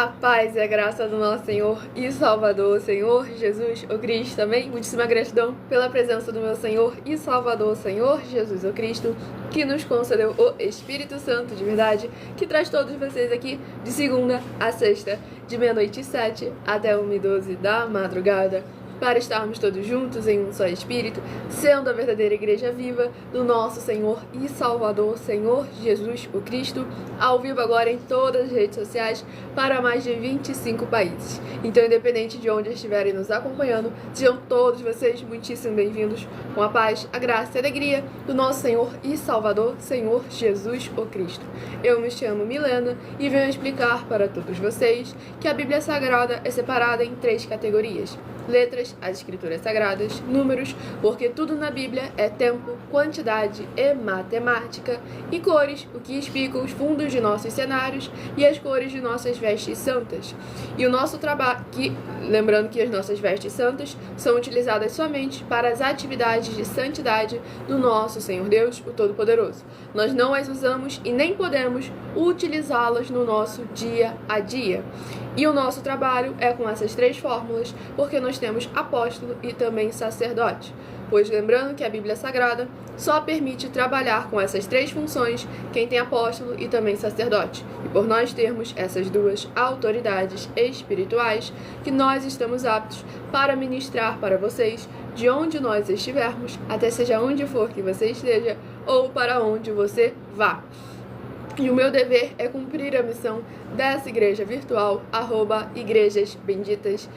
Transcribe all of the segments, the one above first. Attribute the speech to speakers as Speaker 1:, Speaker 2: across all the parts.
Speaker 1: A paz e a graça do nosso Senhor e Salvador, Senhor Jesus, o Cristo, também. Muitíssima gratidão pela presença do meu Senhor e Salvador, Senhor Jesus, o Cristo, que nos concedeu o Espírito Santo de verdade, que traz todos vocês aqui de segunda a sexta, de 00h07 até 1h12 da madrugada, para estarmos todos juntos em um só Espírito, sendo a verdadeira Igreja viva do nosso Senhor e Salvador, Senhor Jesus, o Cristo, ao vivo agora em todas as redes sociais, para mais de 25 países. Então, independente de onde estiverem nos acompanhando, sejam todos vocês muitíssimo bem-vindos, com a paz, a graça e a alegria do nosso Senhor e Salvador, Senhor Jesus, o Cristo. Eu me chamo Milena e venho explicar para todos vocês que a Bíblia Sagrada é separada em 3 categorias: letras, as escrituras sagradas; números, porque tudo na Bíblia é tempo, quantidade e matemática; e cores, o que explica os fundos de nossos cenários e as cores de nossas vestes santas. E o nosso trabalho, lembrando que as nossas vestes santas são utilizadas somente para as atividades de santidade do nosso Senhor Deus, o Todo-Poderoso. Nós não as usamos e nem podemos utilizá-las no nosso dia a dia. E o nosso trabalho é com essas 3 fórmulas, porque nós temos apóstolo e também sacerdote. Pois lembrando que a Bíblia Sagrada só permite trabalhar com essas 3 funções quem tem apóstolo e também sacerdote. E por nós termos essas 2 autoridades espirituais, que nós estamos aptos para ministrar para vocês de onde nós estivermos, até seja onde for que você esteja ou para onde você vá. E o meu dever é cumprir a missão dessa igreja virtual, @Igrejas Benditas,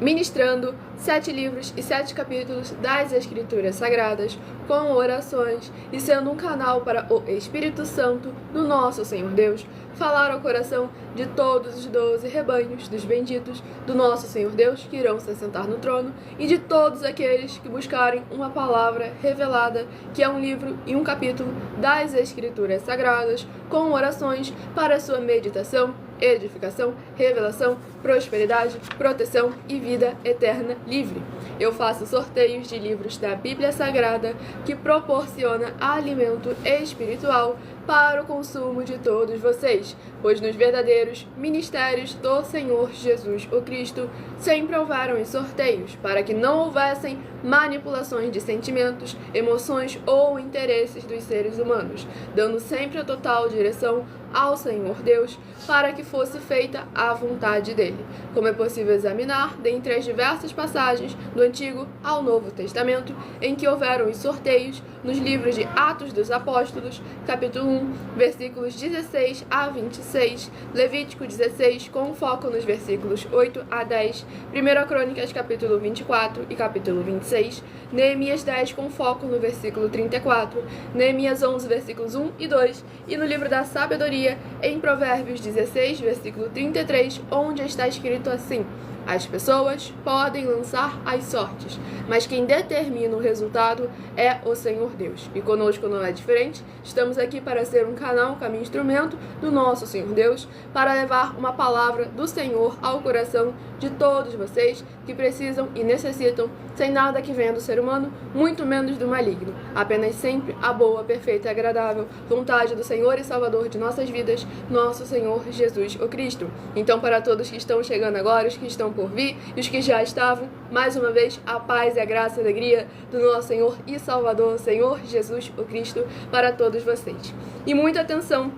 Speaker 1: ministrando 7 livros e 7 capítulos das Escrituras Sagradas, com orações e sendo um canal para o Espírito Santo do nosso Senhor Deus falar ao coração de todos os 12 rebanhos dos benditos do nosso Senhor Deus que irão se assentar no trono, e de todos aqueles que buscarem uma palavra revelada, que é um livro e um capítulo das Escrituras Sagradas, com orações para a sua meditação, edificação, revelação, prosperidade, proteção e vida eterna livre. Eu faço sorteios de livros da Bíblia Sagrada que proporciona alimento espiritual para o consumo de todos vocês, pois nos verdadeiros ministérios do Senhor Jesus o Cristo sempre houveram os sorteios, para que não houvessem manipulações de sentimentos, emoções ou interesses dos seres humanos, dando sempre a total direção ao Senhor Deus, para que fosse feita a vontade dele. Como é possível examinar dentre as diversas passagens do Antigo ao Novo Testamento em que houveram os sorteios, nos livros de Atos dos Apóstolos, capítulo 1, versículos 16 a 26, Levítico 16, com foco nos versículos 8 a 10, 1 Crônicas, capítulo 24 e capítulo 26, Neemias 10, com foco no versículo 34, Neemias 11, versículos 1 e 2, e no livro da Sabedoria, em Provérbios 16, versículo 33, onde está escrito assim: as pessoas podem lançar as sortes, mas quem determina o resultado é o Senhor Deus. E conosco não é diferente. Estamos aqui para ser um canal, caminho, instrumento do nosso Senhor Deus, para levar uma palavra do Senhor ao coração de todos vocês que precisam e necessitam, sem nada que venha do ser humano, muito menos do maligno. Apenas sempre a boa, perfeita e agradável vontade do Senhor e Salvador de nossas vidas, nosso Senhor Jesus o Cristo. Então, para todos que estão chegando agora, os que estão por vir e os que já estavam, mais uma vez, a paz e a graça e a alegria do nosso Senhor e Salvador, Senhor Jesus o Cristo, para todos vocês. E muita atenção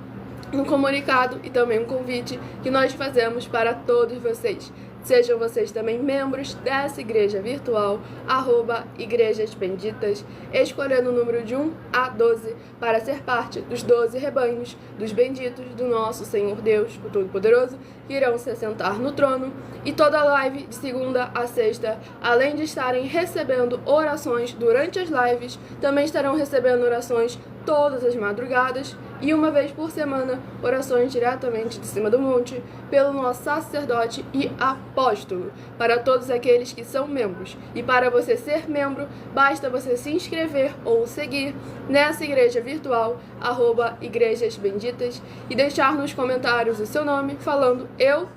Speaker 1: no comunicado e também um convite que nós fazemos para todos vocês. Sejam vocês também membros dessa igreja virtual, @Igrejas Benditas, escolhendo o número de 1 a 12 para ser parte dos 12 rebanhos dos benditos do nosso Senhor Deus, o Todo-Poderoso, que irão se assentar no trono. E toda live de segunda a sexta, além de estarem recebendo orações durante as lives, também estarão recebendo orações todas as madrugadas e uma vez por semana, orações diretamente de cima do monte, pelo nosso sacerdote e apóstolo, para todos aqueles que são membros. E para você ser membro, basta você se inscrever ou seguir nessa igreja virtual, @Igrejas Benditas, e deixar nos comentários o seu nome, falando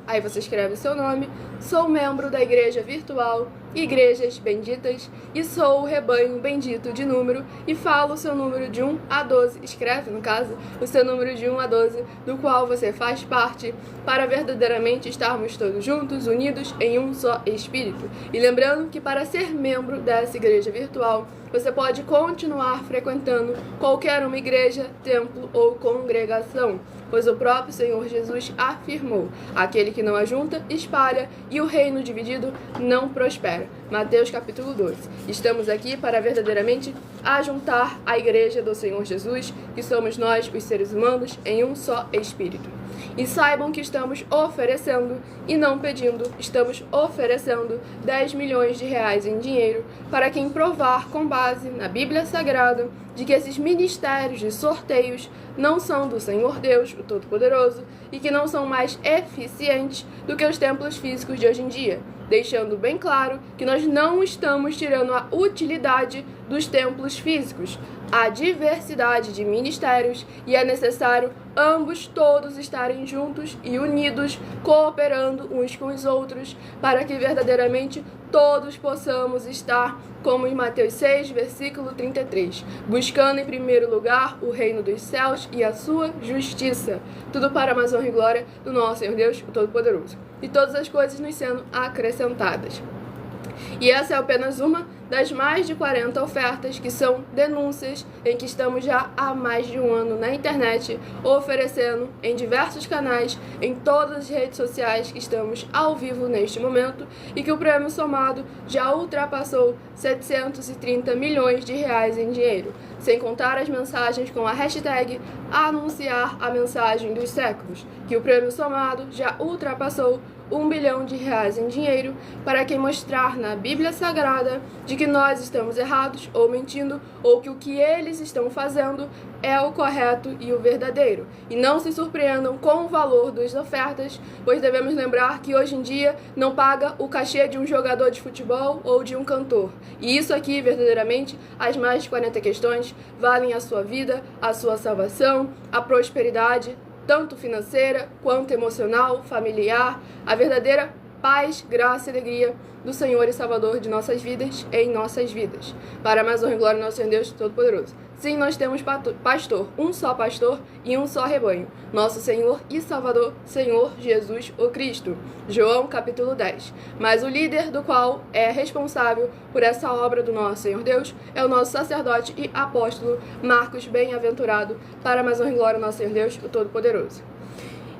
Speaker 1: aí você escreve o seu nome, sou membro da igreja virtual Igrejas Benditas e sou o rebanho bendito de número, e fala o seu número de 1 a 12, escreve no caso, o seu número de 1 a 12, do qual você faz parte, para verdadeiramente estarmos todos juntos, unidos em um só Espírito. E lembrando que para ser membro dessa igreja virtual, você pode continuar frequentando qualquer uma igreja, templo ou congregação, pois o próprio Senhor Jesus afirmou: aquele que não ajunta, espalha, e o reino dividido não prospera. Mateus capítulo 12. Estamos aqui para verdadeiramente ajuntar a igreja do Senhor Jesus, que somos nós, os seres humanos, em um só Espírito. E saibam que estamos oferecendo, e não pedindo, estamos oferecendo 10 milhões de reais em dinheiro para quem provar com base na Bíblia Sagrada de que esses ministérios de sorteios não são do Senhor Deus, o Todo-Poderoso, e que não são mais eficientes do que os templos físicos de hoje em dia, deixando bem claro que nós não estamos tirando a utilidade dos templos físicos, a diversidade de ministérios, e é necessário ambos todos estarem juntos e unidos, cooperando uns com os outros, para que verdadeiramente todos possamos estar, como em Mateus 6, versículo 33, buscando em primeiro lugar o reino dos céus e a sua justiça, tudo para a mais honra e glória do nosso Senhor Deus, o Todo-Poderoso, e todas as coisas nos sendo acrescentadas. E essa é apenas uma das mais de 40 ofertas que são denúncias em que estamos já há mais de um ano na internet, oferecendo em diversos canais, em todas as redes sociais que estamos ao vivo neste momento, e que o prêmio somado já ultrapassou 730 milhões de reais em dinheiro, sem contar as mensagens com a hashtag anunciar a mensagem dos séculos, que o prêmio somado já ultrapassou 1 bilhão de reais em dinheiro para quem mostrar na Bíblia Sagrada de que nós estamos errados ou mentindo, ou que o que eles estão fazendo é o correto e o verdadeiro. E não se surpreendam com o valor das ofertas, pois devemos lembrar que hoje em dia não paga o cachê de um jogador de futebol ou de um cantor. E isso aqui, verdadeiramente, as mais de 40 questões valem a sua vida, a sua salvação, a prosperidade, tanto financeira quanto emocional, familiar, a verdadeira paz, graça e alegria do Senhor e Salvador de nossas vidas em nossas vidas. Para mais honra e glória do nosso Senhor Deus Todo-Poderoso. Sim, nós temos pastor, um só pastor e um só rebanho. Nosso Senhor e Salvador, Senhor Jesus o Cristo. João capítulo 10. Mas o líder do qual é responsável por essa obra do nosso Senhor Deus é o nosso sacerdote e apóstolo Marcos Bem-aventurado. Para mais honra e glória do nosso Senhor Deus, o Todo-Poderoso.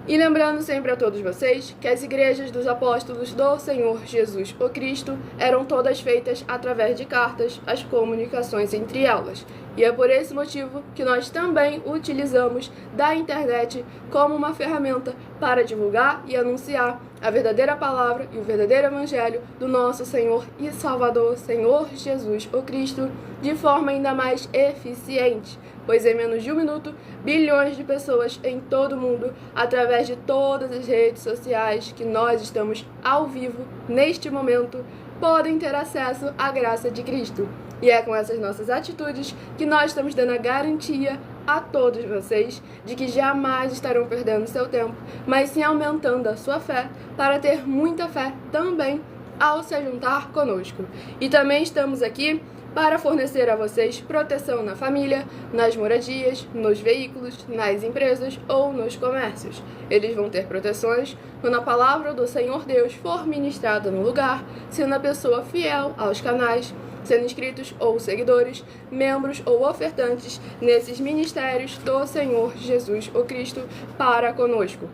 Speaker 1: E lembrando sempre a todos vocês que as igrejas dos apóstolos do Senhor Jesus o Cristo eram todas feitas através de cartas, as comunicações entre elas. E é por esse motivo que nós também utilizamos da internet como uma ferramenta para divulgar e anunciar a verdadeira palavra e o verdadeiro evangelho do nosso Senhor e Salvador, Senhor Jesus o Cristo, de forma ainda mais eficiente, pois em menos de um minuto, bilhões de pessoas em todo o mundo, através de todas as redes sociais que nós estamos ao vivo neste momento, podem ter acesso à graça de Cristo. E é com essas nossas atitudes que nós estamos dando a garantia a todos vocês de que jamais estarão perdendo seu tempo, mas sim aumentando a sua fé para ter muita fé também ao se juntar conosco. E também estamos aqui para fornecer a vocês proteção na família, nas moradias, nos veículos, nas empresas ou nos comércios. Eles vão ter proteções quando a palavra do Senhor Deus for ministrada no lugar, sendo a pessoa fiel aos canais, sendo inscritos ou seguidores, membros ou ofertantes nesses ministérios do Senhor Jesus o Cristo para conosco.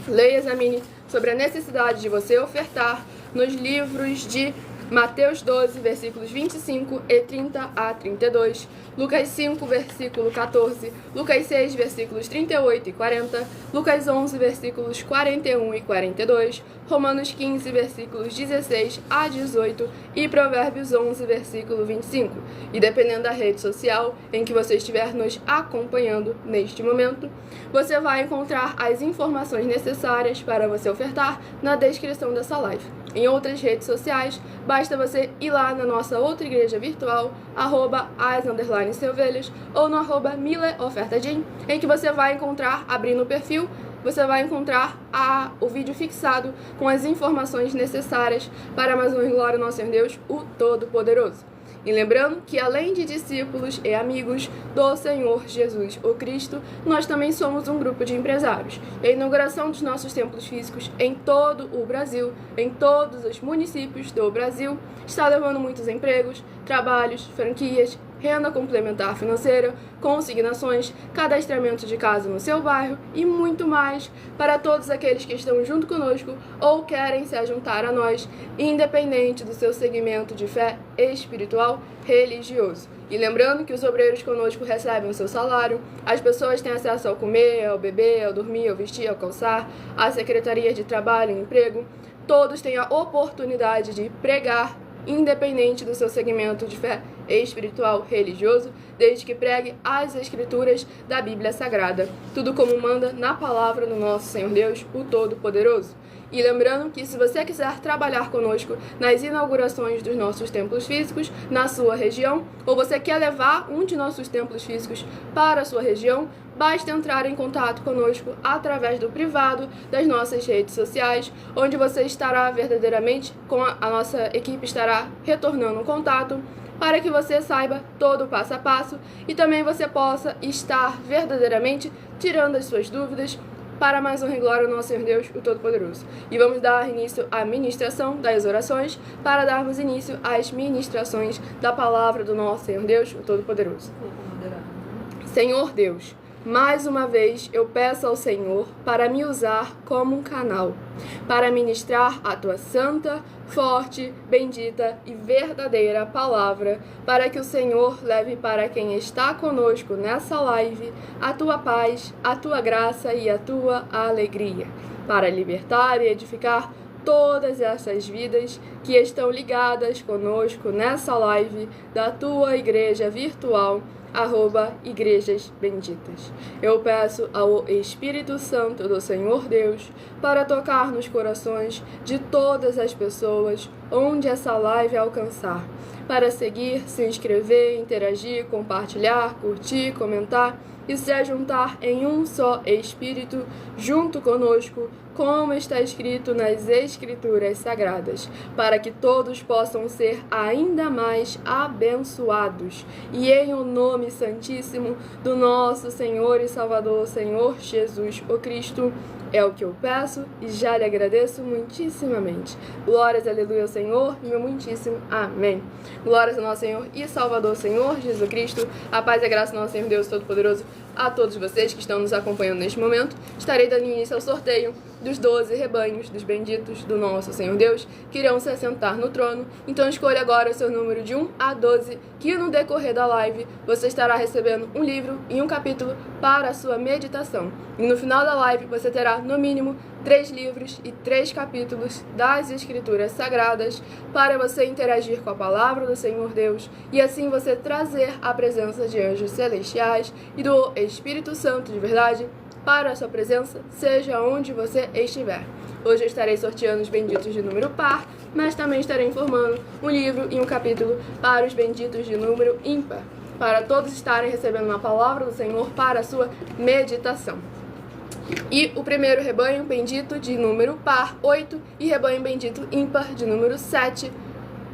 Speaker 1: Leia e examine sobre a necessidade de você ofertar nos livros de Mateus 12, versículos 25 e 30 a 32, Lucas 5, versículo 14, Lucas 6, versículos 38 e 40, Lucas 11, versículos 41 e 42, Romanos 15, versículos 16 a 18 e Provérbios 11, versículo 25. E dependendo da rede social em que você estiver nos acompanhando neste momento, você vai encontrar as informações necessárias para você ofertar na descrição dessa live. Em outras redes sociais, basta você ir lá na nossa outra igreja virtual, @as_seovelhas, ou no @mileofertadim, em que você vai encontrar, abrindo o perfil, você vai encontrar o vídeo fixado com as informações necessárias para mais uma glória ao nosso Senhor Deus, o Todo-Poderoso. E lembrando que além de discípulos e amigos do Senhor Jesus, o Cristo, nós também somos um grupo de empresários. E a inauguração dos nossos templos físicos em todo o Brasil, em todos os municípios do Brasil, está levando muitos empregos, trabalhos, franquias, renda complementar financeira, consignações, cadastramento de casa no seu bairro e muito mais para todos aqueles que estão junto conosco ou querem se juntar a nós, independente do seu segmento de fé espiritual religioso. E lembrando que os obreiros conosco recebem o seu salário, as pessoas têm acesso ao comer, ao beber, ao dormir, ao vestir, ao calçar, à secretaria de trabalho e emprego, todos têm a oportunidade de pregar, independente do seu segmento de fé espiritual religioso, desde que pregue as escrituras da Bíblia Sagrada, tudo como manda na palavra do nosso Senhor Deus, o Todo-Poderoso. E lembrando que se você quiser trabalhar conosco nas inaugurações dos nossos templos físicos na sua região, ou você quer levar um de nossos templos físicos para a sua região, basta entrar em contato conosco através do privado das nossas redes sociais, onde você estará verdadeiramente, a nossa equipe estará retornando um contato, para que você saiba todo o passo a passo e também você possa estar verdadeiramente tirando as suas dúvidas para mais honra e glória ao nosso Senhor Deus, o Todo-Poderoso. E vamos dar início à ministração das orações para darmos início às ministrações da palavra do nosso Senhor Deus, o Todo-Poderoso. Senhor Deus, mais uma vez eu peço ao Senhor para me usar como um canal, para ministrar a tua santa, forte, bendita e verdadeira palavra, para que o Senhor leve para quem está conosco nessa live a tua paz, a tua graça e a tua alegria, para libertar e edificar todas essas vidas que estão ligadas conosco nessa live da tua igreja virtual, @Igrejas Benditas. Eu peço ao Espírito Santo do Senhor Deus para tocar nos corações de todas as pessoas onde essa live alcançar, para seguir, se inscrever, interagir, compartilhar, curtir, comentar e se juntar em um só Espírito junto conosco, como está escrito nas Escrituras Sagradas, para que todos possam ser ainda mais abençoados. E em o nome santíssimo do nosso Senhor e Salvador, Senhor Jesus, o Cristo, é o que eu peço e já lhe agradeço muitíssimamente. Glórias, aleluia ao Senhor e meu muitíssimo amém. Glórias ao nosso Senhor e Salvador, Senhor Jesus Cristo. A paz e a graça do nosso Senhor Deus Todo-Poderoso a todos vocês que estão nos acompanhando neste momento. Estarei dando início ao sorteio dos 12 rebanhos dos benditos do nosso Senhor Deus, que irão se assentar no trono. Então escolha agora o seu número de 1 a 12, que no decorrer da live você estará recebendo um livro e um capítulo para a sua meditação. E no final da live você terá, no mínimo, 3 livros e 3 capítulos das Escrituras Sagradas para você interagir com a palavra do Senhor Deus e assim você trazer a presença de anjos celestiais e do Espírito Santo de verdade para a sua presença, seja onde você estiver. Hoje eu estarei sorteando os benditos de número par, mas também estarei informando um livro e um capítulo para os benditos de número ímpar, para todos estarem recebendo uma palavra do Senhor para a sua meditação. E o primeiro rebanho bendito de número par, 8, e rebanho bendito ímpar de número 7,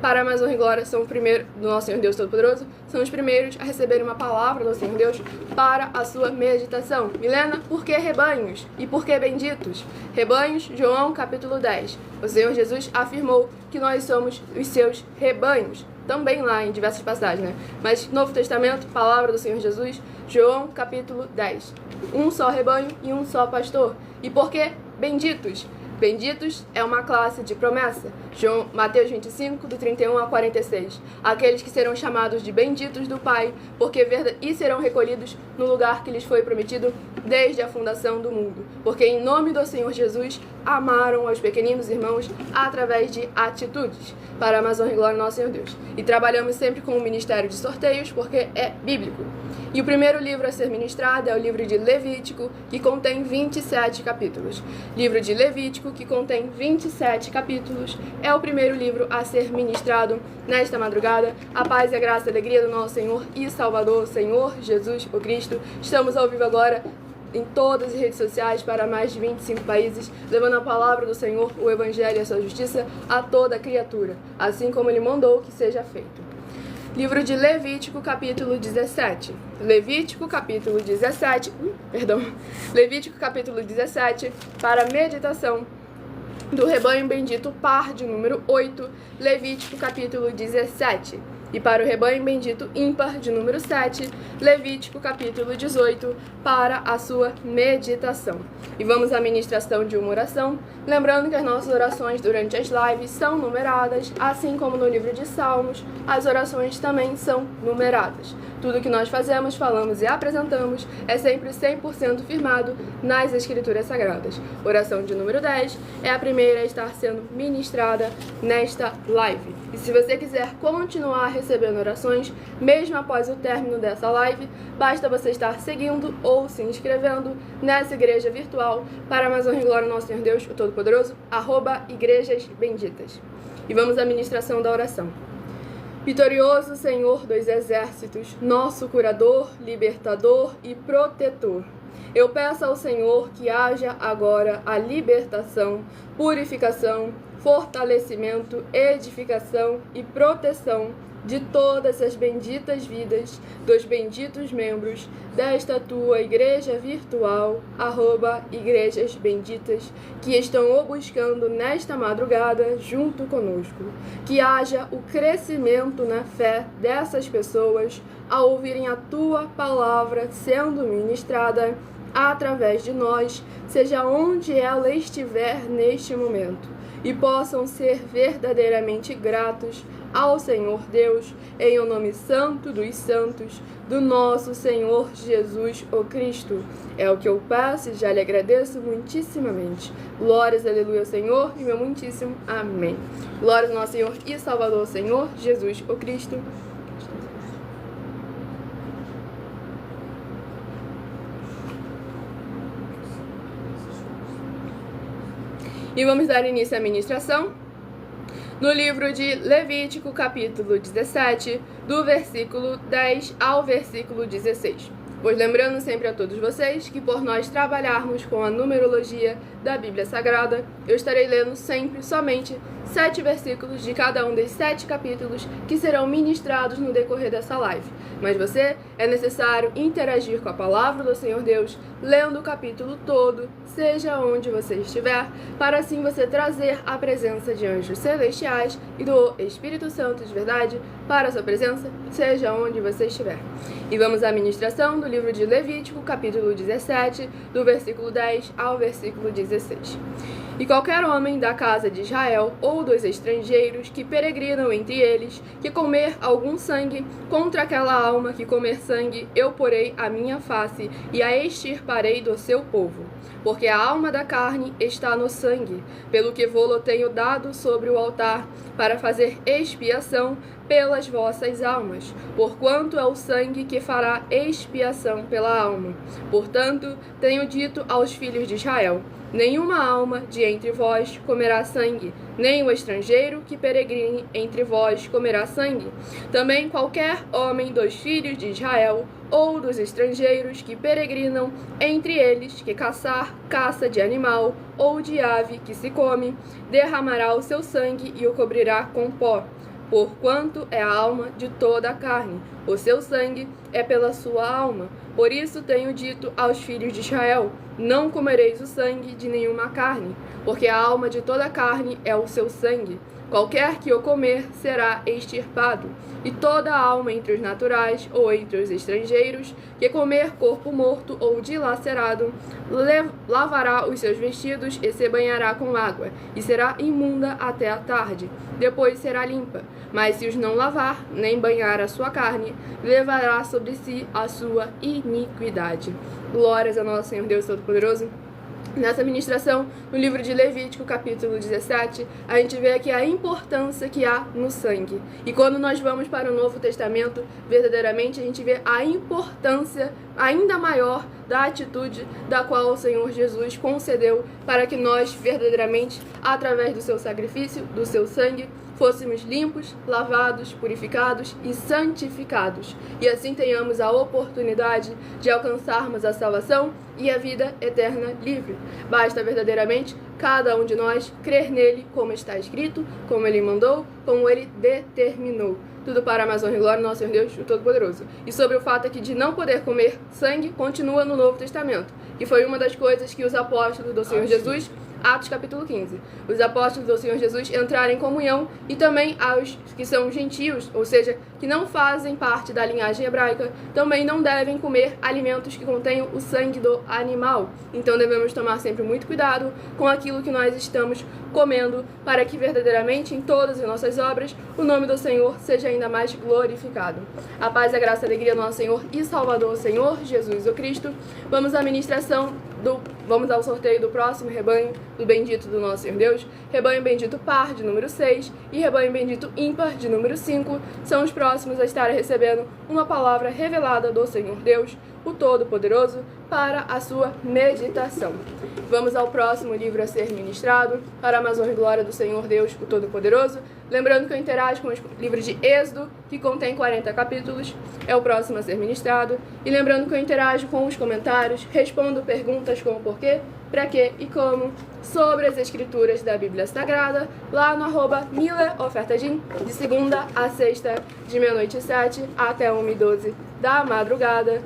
Speaker 1: para mais honra e glória, são o primeiro do nosso Senhor Deus Todo-Poderoso, são os primeiros a receberem uma palavra do Senhor Deus para a sua meditação. Milena, por que rebanhos? E por que benditos? Rebanhos, João capítulo 10. O Senhor Jesus afirmou que nós somos os seus rebanhos. Também lá em diversas passagens, né? Mas Novo Testamento, palavra do Senhor Jesus, João capítulo 10. Um só rebanho e um só pastor. E por que benditos? Benditos é uma classe de promessa. Mateus 25, do 31 a 46. Aqueles que serão chamados de benditos do Pai, e serão recolhidos no lugar que lhes foi prometido desde a fundação do mundo. Porque em nome do Senhor Jesus amaram aos pequeninos irmãos através de atitudes, para a mais honra e glória do nosso Senhor Deus. E trabalhamos sempre com o ministério de sorteios, porque é bíblico. E o primeiro livro a ser ministrado é o livro de Levítico, que contém 27 capítulos. Livro de Levítico, que contém 27 capítulos, é o primeiro livro a ser ministrado nesta madrugada. A paz e a graça e a alegria do nosso Senhor e Salvador, Senhor Jesus, o Cristo. Estamos ao vivo agora em todas as redes sociais para mais de 25 países, levando a palavra do Senhor, o Evangelho e a sua justiça a toda criatura, assim como Ele mandou que seja feito. Livro de Levítico, capítulo 17. Levítico, capítulo 17, Levítico, capítulo 17, para meditação do rebanho bendito par de número 8, Levítico, capítulo 17. E para o rebanho bendito ímpar de número 7, Levítico, capítulo 18, para a sua meditação. E vamos à ministração de uma oração, lembrando que as nossas orações durante as lives são numeradas, assim como no livro de Salmos, as orações também são numeradas. Tudo que nós fazemos, falamos e apresentamos é sempre 100% firmado nas Escrituras Sagradas. Oração de número 10 é a primeira a estar sendo ministrada nesta live. E se você quiser continuar recebendo orações, mesmo após o término dessa live, basta você estar seguindo ou se inscrevendo nessa igreja virtual para mais honra e glória ao nosso Senhor Deus, o Todo-Poderoso, @Igrejas Benditas. E vamos à ministração da oração. Vitorioso Senhor dos exércitos, nosso curador, libertador e protetor, eu peço ao Senhor que haja agora a libertação, purificação, fortalecimento, edificação e proteção de todas as benditas vidas dos benditos membros desta tua igreja virtual, @Igrejas Benditas, que estão o buscando nesta madrugada junto conosco. Que haja o crescimento na fé dessas pessoas ao ouvirem a tua palavra sendo ministrada através de nós, seja onde ela estiver neste momento, e possam ser verdadeiramente gratos ao Senhor Deus, em o nome santo dos santos, do nosso Senhor Jesus, o Cristo. É o que eu peço e já lhe agradeço muitíssimamente. Glórias, aleluia, ao Senhor, e meu muitíssimo amém. Glórias ao nosso Senhor e Salvador, Senhor Jesus, o Cristo. E vamos dar início à ministração no livro de Levítico, capítulo 17, do versículo 10 ao versículo 16. Pois lembrando sempre a todos vocês que por nós trabalharmos com a numerologia da Bíblia Sagrada, eu estarei lendo sempre somente 7 versículos de cada um dos 7 capítulos que serão ministrados no decorrer dessa live. Mas você é necessário interagir com a palavra do Senhor Deus, lendo o capítulo todo, seja onde você estiver, para assim você trazer a presença de anjos celestiais e do Espírito Santo de verdade para a sua presença, seja onde você estiver. E vamos à ministração do livro de Levítico, capítulo 17, do versículo 10 ao versículo 16. E qualquer homem da casa de Israel ou dos estrangeiros que peregrinam entre eles, que comer algum sangue, contra aquela alma que comer sangue, eu porei a minha face e a extirparei do seu povo. Porque a alma da carne está no sangue, pelo que vô-lo tenho dado sobre o altar, para fazer expiação pelas vossas almas, porquanto é o sangue que fará expiação pela alma. Portanto, tenho dito aos filhos de Israel: nenhuma alma de entre vós comerá sangue, nem o estrangeiro que peregrine entre vós comerá sangue. Também qualquer homem dos filhos de Israel ou dos estrangeiros que peregrinam entre eles, que caçar caça de animal ou de ave que se come, derramará o seu sangue e o cobrirá com pó. Porquanto é a alma de toda a carne, o seu sangue é pela sua alma. Por isso tenho dito aos filhos de Israel: não comereis o sangue de nenhuma carne, porque a alma de toda a carne é o seu sangue. Qualquer que o comer será extirpado. E toda a alma entre os naturais ou entre os estrangeiros que comer corpo morto ou dilacerado, lavará os seus vestidos e se banhará com água, e será imunda até a tarde. Depois será limpa. Mas se os não lavar, nem banhar a sua carne, levará sobre si a sua iniquidade. Glórias ao nosso Senhor Deus Todo-Poderoso. Nessa ministração, no livro de Levítico, capítulo 17, a gente vê aqui a importância que há no sangue. E quando nós vamos para o Novo Testamento, verdadeiramente a gente vê a importância ainda maior da atitude da qual o Senhor Jesus concedeu para que nós, verdadeiramente, através do seu sacrifício, do seu sangue, fôssemos limpos, lavados, purificados e santificados, e assim tenhamos a oportunidade de alcançarmos a salvação e a vida eterna livre. Basta verdadeiramente cada um de nós crer nele como está escrito, como ele mandou, como ele determinou. tudo para a mais honra e glória do nosso Senhor Deus, o Todo-Poderoso. E sobre o fato aqui de não poder comer sangue, continua no Novo Testamento, que foi uma das coisas que os apóstolos do Senhor Jesus, Atos capítulo 15, os apóstolos do Senhor Jesus entraram em comunhão, e também aos que são gentios, ou seja, que não fazem parte da linhagem hebraica, também não devem comer alimentos que contenham o sangue do animal. Então devemos tomar sempre muito cuidado com aquilo que nós estamos comendo, para que verdadeiramente em todas as nossas obras o nome do Senhor seja ainda mais glorificado. A paz, a graça e a alegria do nosso Senhor e Salvador, Senhor Jesus o Cristo. Vamos à ministração Vamos ao sorteio do próximo rebanho do bendito do nosso Senhor Deus. Rebanho bendito par de número 6 e rebanho bendito ímpar de número 5 são os próximos a estarem recebendo uma palavra revelada do Senhor Deus, o Todo-Poderoso, para a sua meditação. Vamos ao próximo livro a ser ministrado, para a mais honra e glória do Senhor Deus, o Todo-Poderoso. Lembrando que eu interajo com o livro de Êxodo, que contém 40 capítulos, é o próximo a ser ministrado. E lembrando que eu interajo com os comentários, respondo perguntas como porquê, para quê e como, sobre as escrituras da Bíblia Sagrada, lá no @mileofertadim, de segunda a sexta, de meia-noite e 7 até 1h12 da madrugada.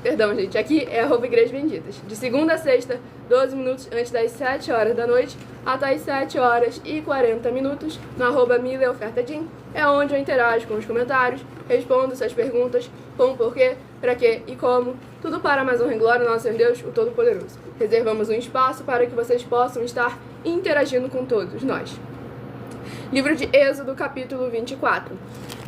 Speaker 1: Perdão, gente, aqui é @Igrejas Benditas. De segunda a sexta, 12 minutos antes das 7 horas da noite, até as 7 horas e 40 minutos, no @mileofertadim, é onde eu interajo com os comentários, respondo suas perguntas, como porquê, para quê e como, tudo para a mais honra e glória do nosso Senhor Deus, o Todo-Poderoso. Reservamos um espaço para que vocês possam estar interagindo com todos nós. Livro de Êxodo, capítulo 24.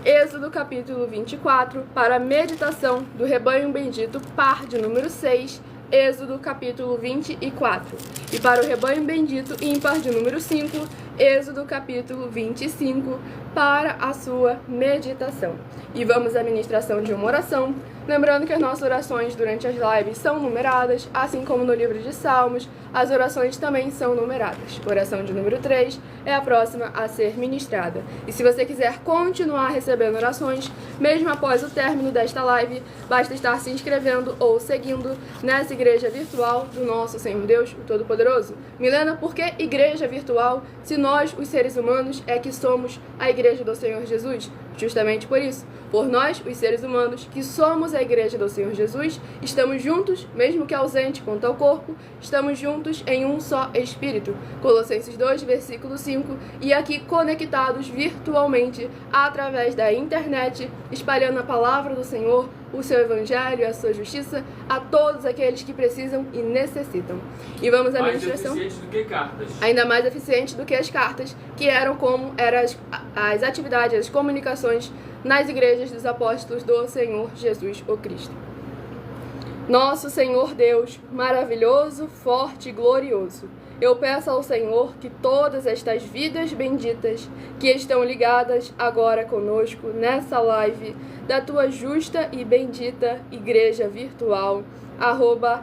Speaker 1: Êxodo capítulo 24, para a meditação do rebanho bendito par de número 6, Êxodo capítulo 24. E para o rebanho bendito ímpar de número 5, Êxodo capítulo 25, para a sua meditação. E vamos à ministração de uma oração, lembrando que as nossas orações durante as lives são numeradas, assim como no livro de Salmos, as orações também são numeradas. Oração de número 3 é a próxima a ser ministrada. E se você quiser continuar recebendo orações, mesmo após o término desta live, basta estar se inscrevendo ou seguindo nessa igreja virtual do nosso Senhor Deus, o Todo-Poderoso. Milena, por que igreja virtual, se nós, os seres humanos, é que somos a igreja do Senhor Jesus? Justamente por isso, por nós, os seres humanos, que somos a igreja do Senhor Jesus, estamos juntos, mesmo que ausente quanto ao corpo, estamos juntos em um só Espírito. Colossenses 2, versículo 5, e aqui conectados virtualmente através da internet, espalhando a palavra do Senhor, o seu evangelho e a sua justiça a todos aqueles que precisam e necessitam. E vamos à ministração.
Speaker 2: Mais eficiente do que cartas.
Speaker 1: Ainda mais eficiente do que as cartas, que eram as atividades, as comunicações nas igrejas dos apóstolos do Senhor Jesus o Cristo. Nosso Senhor Deus, maravilhoso, forte e glorioso, eu peço ao Senhor que todas estas vidas benditas que estão ligadas agora conosco nessa live da tua justa e bendita igreja virtual,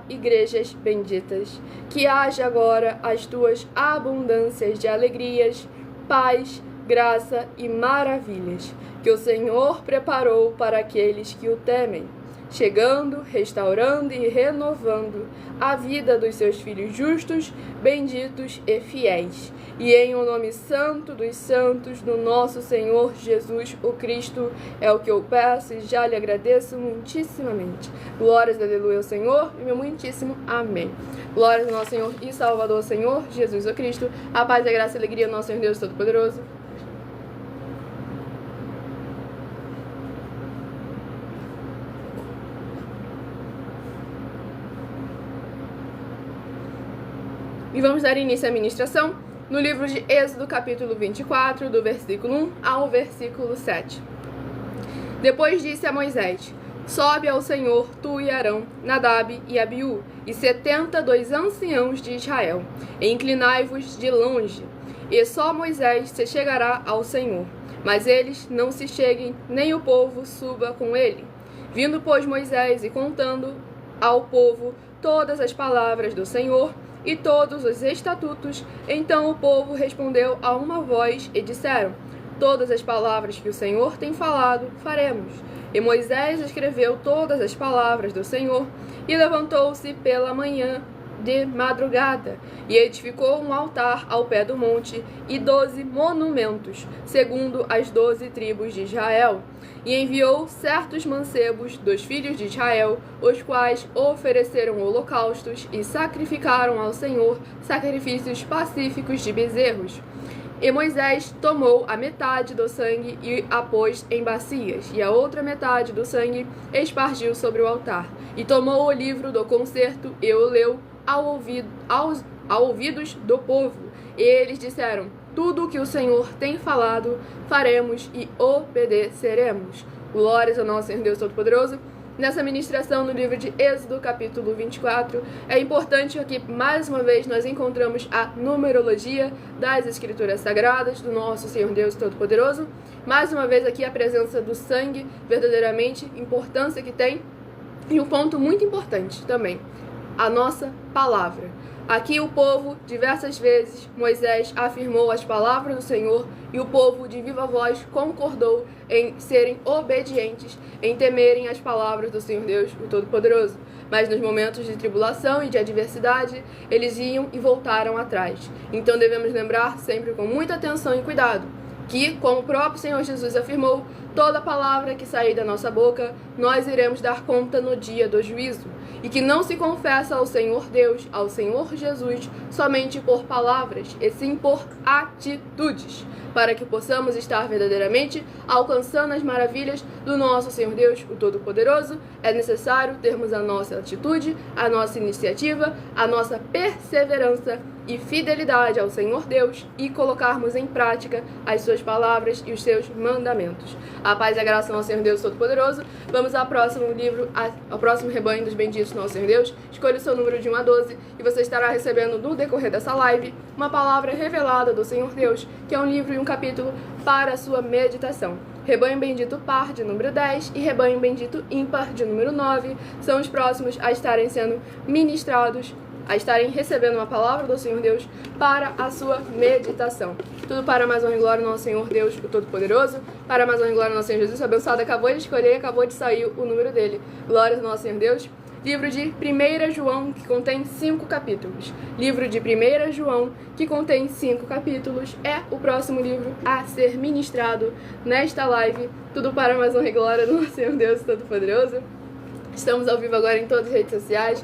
Speaker 1: @Igrejas Benditas, que haja agora as tuas abundâncias de alegrias, paz, graça e maravilhas que o Senhor preparou para aqueles que o temem, chegando, restaurando e renovando a vida dos seus filhos justos, benditos e fiéis. E em o nome santo dos santos do nosso Senhor Jesus o Cristo, é o que eu peço e já lhe agradeço muitíssimamente. Glórias, aleluia ao Senhor e meu muitíssimo amém. Glórias ao nosso Senhor e Salvador, Senhor Jesus o Cristo. A paz, a graça e a alegria do nosso Senhor Deus Todo-Poderoso. E vamos dar início à ministração no livro de Êxodo, capítulo 24, do versículo 1 ao versículo 7. Depois disse a Moisés: sobe ao Senhor, tu e Arão, Nadab e Abiú, e 72 anciãos de Israel, e inclinai-vos de longe, e só Moisés se chegará ao Senhor, mas eles não se cheguem, nem o povo suba com ele. Vindo, pois, Moisés e contando ao povo todas as palavras do Senhor, e todos os estatutos, então o povo respondeu a uma voz e disseram: todas as palavras que o Senhor tem falado, faremos. E Moisés escreveu todas as palavras do Senhor, e levantou-se pela manhã de madrugada, e edificou um altar ao pé do monte e 12 monumentos, segundo as 12 tribos de Israel. E enviou certos mancebos dos filhos de Israel, os quais ofereceram holocaustos e sacrificaram ao Senhor sacrifícios pacíficos de bezerros. E Moisés tomou a metade do sangue e a pôs em bacias, e a outra metade do sangue espargiu sobre o altar. E tomou o livro do concerto e o leu aos ouvidos do povo. E eles disseram: tudo o que o Senhor tem falado, faremos e obedeceremos. Glórias ao nosso Senhor Deus Todo-Poderoso. Nessa ministração no livro de Êxodo, capítulo 24, é importante que, mais uma vez, nós encontramos a numerologia das Escrituras Sagradas do nosso Senhor Deus Todo-Poderoso. Mais uma vez aqui a presença do sangue, verdadeiramente, importância que tem. E um ponto muito importante também, a nossa palavra. Aqui o povo, diversas vezes, Moisés afirmou as palavras do Senhor e o povo de viva voz concordou em serem obedientes, em temerem as palavras do Senhor Deus, o Todo-Poderoso. Mas nos momentos de tribulação e de adversidade, eles iam e voltaram atrás. Então devemos lembrar sempre com muita atenção e cuidado que, como o próprio Senhor Jesus afirmou, toda palavra que sair da nossa boca, nós iremos dar conta no dia do juízo. E que não se confessa ao Senhor Deus, ao Senhor Jesus, somente por palavras, e sim por atitudes, para que possamos estar verdadeiramente alcançando as maravilhas do nosso Senhor Deus, o Todo-Poderoso. É necessário termos a nossa atitude, a nossa iniciativa, a nossa perseverança e fidelidade ao Senhor Deus e colocarmos em prática as suas palavras e os seus mandamentos. A paz e a graça ao Senhor Deus Todo-Poderoso. Vamos ao próximo livro, ao próximo rebanho dos benditos do nosso Senhor Deus. Escolha o seu número de 1 a 12 e você estará recebendo no decorrer dessa live uma palavra revelada do Senhor Deus, que é um livro e um capítulo para a sua meditação. Rebanho bendito par de número 10 e rebanho bendito ímpar de número 9 são os próximos a estarem sendo ministrados, a estarem recebendo uma palavra do Senhor Deus para a sua meditação. Tudo para mais honra e glória ao nosso Senhor Deus, o Todo-Poderoso, para mais honra e glória ao nosso Senhor Jesus, o abençoado acabou de escolher e acabou de sair o número dele. Glórias ao nosso Senhor Deus. Livro de 1 João, que contém 5 capítulos. Livro de 1 João, que contém 5 capítulos, é o próximo livro a ser ministrado nesta live. Tudo para mais honra e glória do nosso Senhor Deus Todo-Poderoso. Estamos ao vivo agora em todas as redes sociais,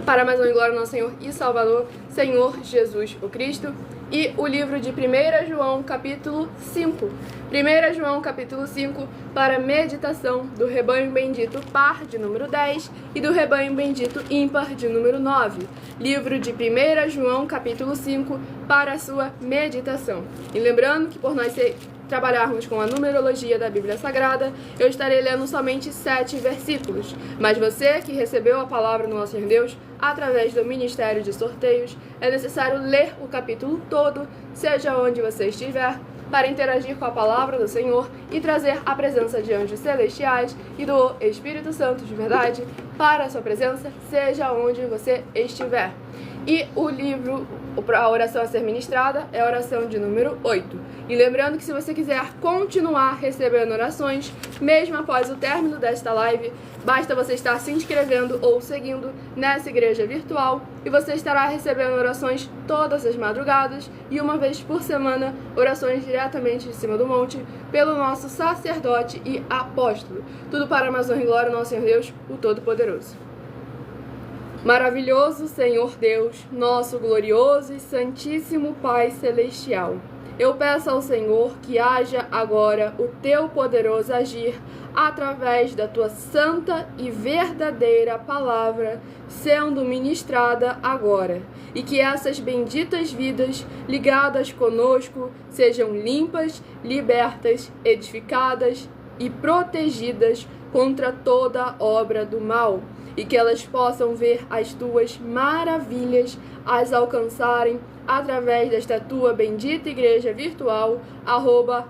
Speaker 1: para mais honra e glória ao nosso Senhor e Salvador, Senhor Jesus o Cristo. E o livro de 1 João, capítulo 5. 1 João, capítulo 5, para meditação do rebanho bendito par de número 10 e do rebanho bendito ímpar de número 9. Livro de 1 João, capítulo 5, para a sua meditação. E lembrando que por nós trabalharmos com a numerologia da Bíblia Sagrada, eu estarei lendo somente 7 versículos. Mas você que recebeu a palavra do nosso Senhor Deus através do Ministério de Sorteios, é necessário ler o capítulo todo, seja onde você estiver, para interagir com a palavra do Senhor e trazer a presença de anjos celestiais e do Espírito Santo de verdade para a sua presença, seja onde você estiver. E o livro, a oração a ser ministrada é a oração de número 8. E lembrando que se você quiser continuar recebendo orações, mesmo após o término desta live, basta você estar se inscrevendo ou seguindo nessa igreja virtual e você estará recebendo orações todas as madrugadas e uma vez por semana, orações diretamente de cima do monte pelo nosso sacerdote e apóstolo. Tudo para mais honra e glória ao nosso Senhor Deus, o Todo-Poderoso. Maravilhoso Senhor Deus, nosso glorioso e santíssimo Pai Celestial, eu peço ao Senhor que haja agora o teu poderoso agir através da tua santa e verdadeira palavra sendo ministrada agora, e que essas benditas vidas ligadas conosco sejam limpas, libertas, edificadas e protegidas contra toda obra do mal, e que elas possam ver as tuas maravilhas, as alcançarem, através desta tua bendita igreja virtual,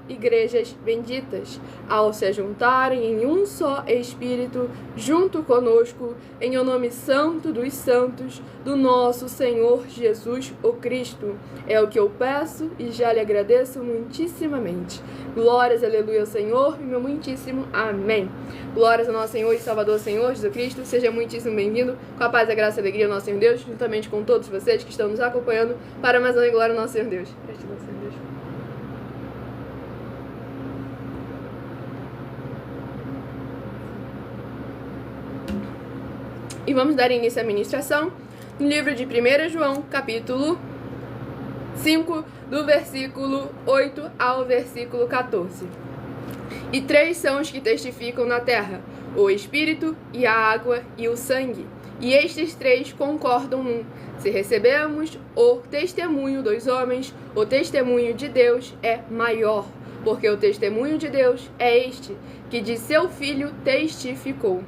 Speaker 1: @igrejas benditas, ao se juntarem em um só Espírito, junto conosco, em o nome santo dos santos, do nosso Senhor Jesus o Cristo. É o que eu peço e já lhe agradeço muitíssimamente. Glórias, aleluia ao Senhor, e meu muitíssimo amém. Glórias ao nosso Senhor e Salvador, Senhor Jesus Cristo. Seja muitíssimo bem-vindo, com a paz, a graça e a alegria do nosso Senhor Deus, juntamente com todos vocês que estão nos acompanhando, para mais uma glória ao nosso Senhor Deus. E vamos dar início à ministração no livro de 1 João, capítulo 5, do versículo 8 ao versículo 14. E 3 são os que testificam na terra: o Espírito, e a água, e o sangue. E estes 3 concordam num: se recebemos o testemunho dos homens, o testemunho de Deus é maior, porque o testemunho de Deus é este, que de seu Filho testificou.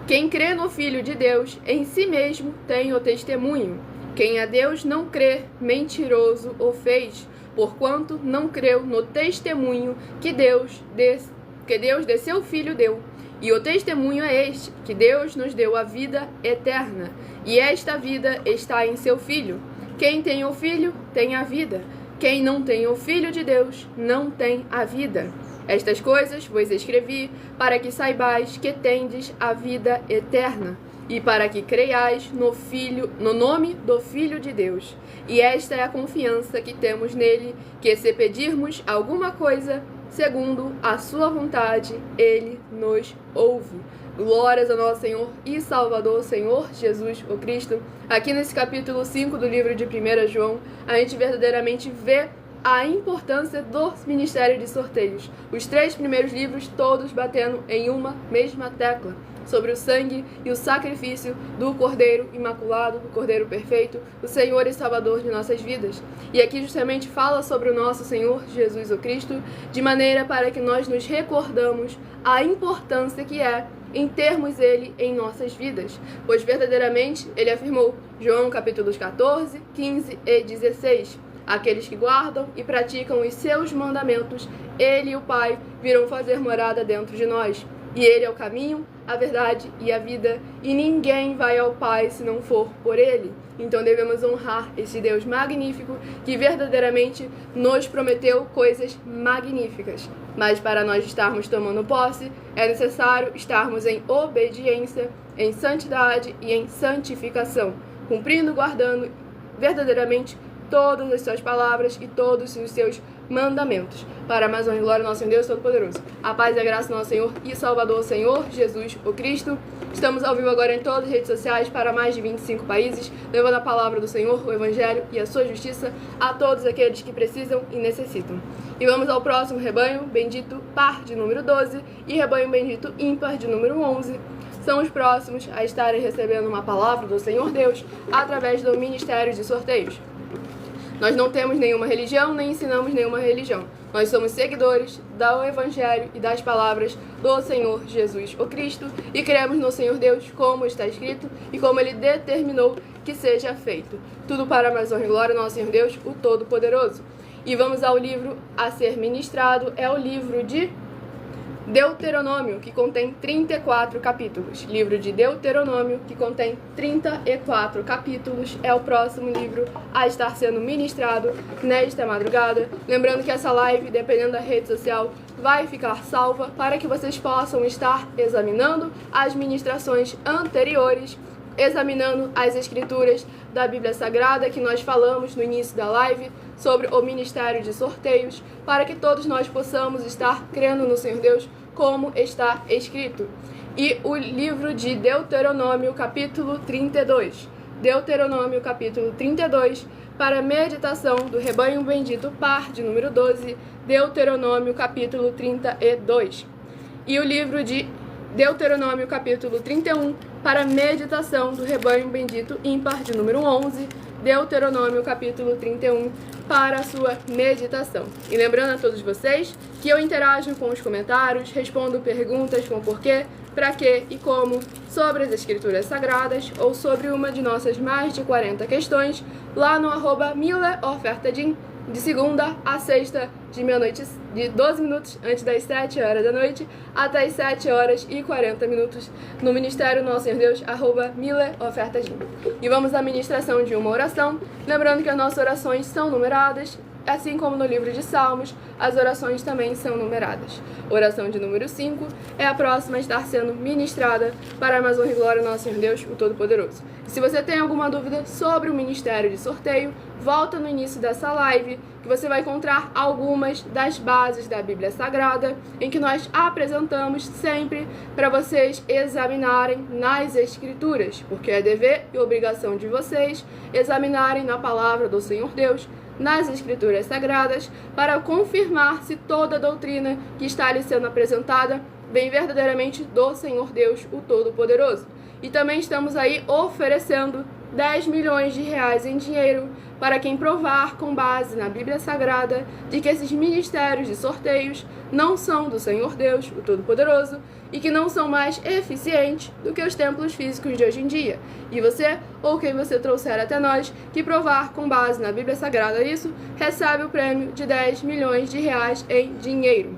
Speaker 1: Quem crê no Filho de Deus, em si mesmo tem o testemunho. Quem a Deus não crê, mentiroso o fez, porquanto não creu no testemunho que Deus de seu Filho deu. E o testemunho é este, que Deus nos deu a vida eterna, e esta vida está em seu Filho. Quem tem o Filho, tem a vida. Quem não tem o Filho de Deus, não tem a vida. Estas coisas vos escrevi, para que saibais que tendes a vida eterna, e para que creiais no nome do Filho de Deus. E esta é a confiança que temos nele, que se pedirmos alguma coisa, segundo a sua vontade, ele nos ouve. Glórias ao nosso Senhor e Salvador, Senhor Jesus o Cristo. Aqui nesse capítulo 5 do livro de 1 João, a gente verdadeiramente vê a importância do ministério de sorteios. Os 3 primeiros livros todos batendo em uma mesma tecla, sobre o sangue e o sacrifício do Cordeiro Imaculado, do Cordeiro Perfeito, o Senhor e Salvador de nossas vidas. E aqui justamente fala sobre o nosso Senhor Jesus o Cristo, de maneira para que nós nos recordamos a importância que é em termos ele em nossas vidas, pois verdadeiramente ele afirmou, João capítulos 14, 15 e 16, aqueles que guardam e praticam os seus mandamentos, ele e o Pai virão fazer morada dentro de nós. E ele é o caminho, a verdade e a vida, e ninguém vai ao Pai se não for por ele. Então devemos honrar esse Deus magnífico que verdadeiramente nos prometeu coisas magníficas. Mas para nós estarmos tomando posse, é necessário estarmos em obediência, em santidade e em santificação, cumprindo e guardando verdadeiramente todas as suas palavras e todos os seus mandamentos. Para mais uma glória ao nosso Deus Todo-Poderoso. A paz e a graça do nosso Senhor e Salvador, Senhor Jesus o Cristo. Estamos ao vivo agora em todas as redes sociais para mais de 25 países, levando a palavra do Senhor, o Evangelho e a sua justiça a todos aqueles que precisam e necessitam. E vamos ao próximo rebanho bendito par de número 12 e rebanho bendito ímpar de número 11. São os próximos a estarem recebendo uma palavra do Senhor Deus através do Ministério de Sorteios. Nós não temos nenhuma religião, nem ensinamos nenhuma religião. Nós somos seguidores do Evangelho e das palavras do Senhor Jesus o Cristo e cremos no Senhor Deus como está escrito e como Ele determinou que seja feito. Tudo para mais honra e glória ao nosso Senhor Deus, o Todo-Poderoso. E vamos ao livro a ser ministrado, é o livro de Deuteronômio, que contém 34 capítulos. Livro de Deuteronômio, que contém 34 capítulos, é o próximo livro a estar sendo ministrado nesta madrugada. Lembrando que essa live, dependendo da rede social, vai ficar salva para que vocês possam estar examinando as ministrações anteriores, examinando as escrituras da Bíblia Sagrada que nós falamos no início da live sobre o ministério de sorteios, para que todos nós possamos estar crendo no Senhor Deus como está escrito. E o livro de Deuteronômio, capítulo 32. Deuteronômio, capítulo 32, para meditação do rebanho bendito par de número 12, Deuteronômio, capítulo 32. E o livro de Deuteronômio, capítulo 31, para meditação do rebanho bendito ímpar de número 11, Deuteronômio, capítulo 31, para a sua meditação. E lembrando a todos vocês que eu interajo com os comentários, respondo perguntas com porquê, para quê e como, sobre as Escrituras Sagradas ou sobre uma de nossas mais de 40 questões, lá no @mileofertadim, de segunda a sexta, de meia-noite, de 12 minutos antes das 7 horas da noite até as 7 horas e 40 minutos no Ministério Nosso Senhor Deus, @mileofertadim. E vamos à ministração de uma oração, lembrando que as nossas orações são numeradas, assim como no livro de Salmos, as orações também são numeradas. Oração de número 5 é a próxima a estar sendo ministrada para mais honra e glória ao nosso Senhor Deus, o Todo-Poderoso. Se você tem alguma dúvida sobre o ministério de sorteio, volta no início dessa live, que você vai encontrar algumas das bases da Bíblia Sagrada, em que nós apresentamos sempre para vocês examinarem nas Escrituras, porque é dever e obrigação de vocês examinarem na palavra do Senhor Deus, nas Escrituras Sagradas, para confirmar se toda a doutrina que está lhe sendo apresentada vem verdadeiramente do Senhor Deus, o Todo-Poderoso. E também estamos aí oferecendo 10 milhões de reais em dinheiro para quem provar, com base na Bíblia Sagrada, de que esses ministérios de sorteios não são do Senhor Deus, o Todo-Poderoso, e que não são mais eficientes do que os templos físicos de hoje em dia. E você, ou quem você trouxer até nós, que provar, com base na Bíblia Sagrada isso, recebe o prêmio de 10 milhões de reais em dinheiro.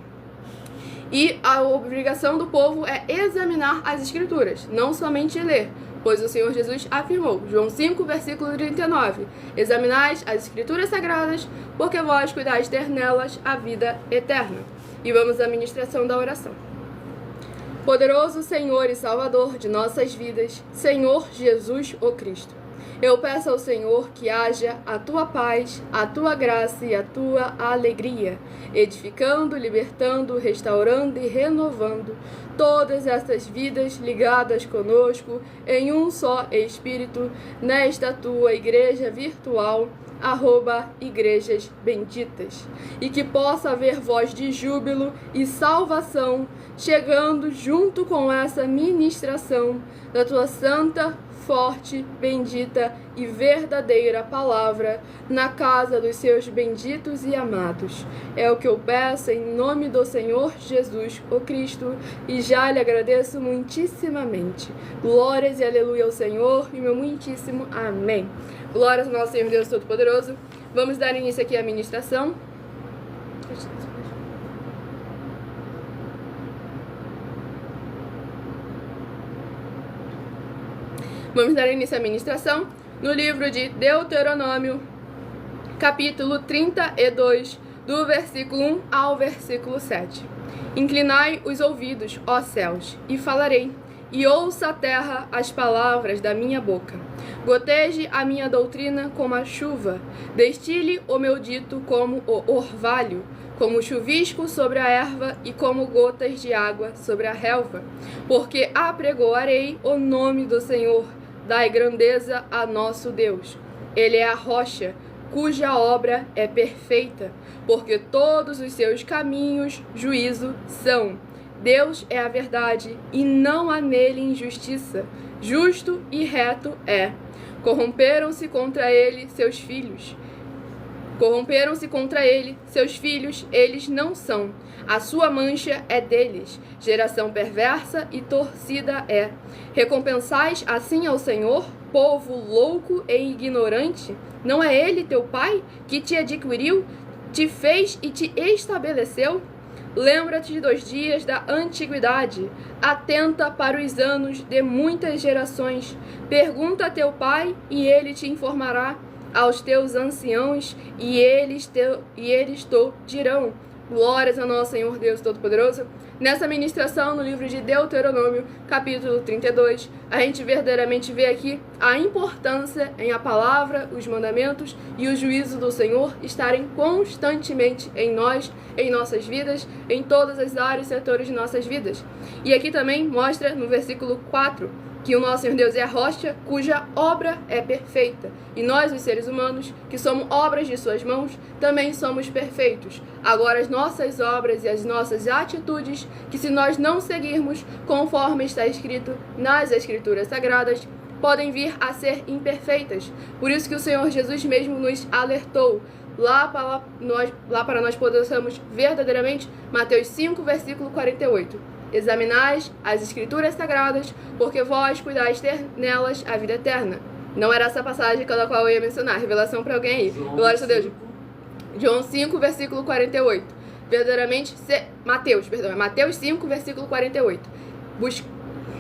Speaker 1: E a obrigação do povo é examinar as Escrituras, não somente ler, pois o Senhor Jesus afirmou, João 5, versículo 39, examinais as Escrituras Sagradas, porque vós cuidais ter nelas a vida eterna. E vamos à ministração da oração. Poderoso Senhor e Salvador de nossas vidas, Senhor Jesus o Cristo, eu peço ao Senhor que haja a tua paz, a tua graça e a tua alegria, edificando, libertando, restaurando e renovando todas essas vidas ligadas conosco em um só Espírito, nesta tua igreja virtual, @igrejas benditas, e que possa haver voz de júbilo e salvação chegando junto com essa ministração da tua santa, forte, bendita e verdadeira palavra na casa dos seus benditos e amados. É o que eu peço em nome do Senhor Jesus, o Cristo, e já lhe agradeço muitíssimamente. Glórias e aleluia ao Senhor e meu muitíssimo amém. Glórias ao nosso Senhor Deus Todo-Poderoso. Vamos dar início aqui à ministração. Vamos dar início à ministração no livro de Deuteronômio, capítulo 32, do versículo 1 ao versículo 7. Inclinai os ouvidos, ó céus, e falarei, e ouça a terra as palavras da minha boca. Goteje a minha doutrina como a chuva, destile o meu dito como o orvalho, como chuvisco sobre a erva e como gotas de água sobre a relva. Porque apregoarei o nome do Senhor, dai grandeza a nosso Deus. Ele é a rocha, cuja obra é perfeita, porque todos os seus caminhos juízo são. Deus é a verdade, e não há nele injustiça. Justo e reto é. Corromperam-se contra ele seus filhos. Eles não são. A sua mancha é deles. Geração perversa e torcida é. Recompensais assim ao Senhor, povo louco e ignorante? Não é ele teu pai, que te adquiriu, te fez e te estabeleceu? Lembra-te dos dias da antiguidade, atenta para os anos de muitas gerações. Pergunta a teu pai, e ele te informará, aos teus anciãos, e eles te dirão. Glórias ao nosso Senhor Deus Todo-Poderoso. Nessa ministração no livro de Deuteronômio, capítulo 32, a gente verdadeiramente vê aqui a importância em a palavra, os mandamentos e o juízo do Senhor estarem constantemente em nós, em nossas vidas, em todas as áreas e setores de nossas vidas. E aqui também mostra no versículo 4 que o nosso Senhor Deus é a rocha cuja obra é perfeita. E nós, os seres humanos, que somos obras de suas mãos, também somos perfeitos. Agora, as nossas obras e as nossas atitudes, que se nós não seguirmos conforme está escrito nas Escrituras Sagradas, podem vir a ser imperfeitas. Por isso que o Senhor Jesus mesmo nos alertou. Lá para nós possamos verdadeiramente, Mateus 5, versículo 48. Examinais as Escrituras Sagradas, porque vós cuidais ter nelas a vida eterna. Não era essa passagem pela qual eu ia mencionar. Revelação para alguém aí. Glória a Deus. João 5, versículo 48. Verdadeiramente, Mateus 5, versículo 48.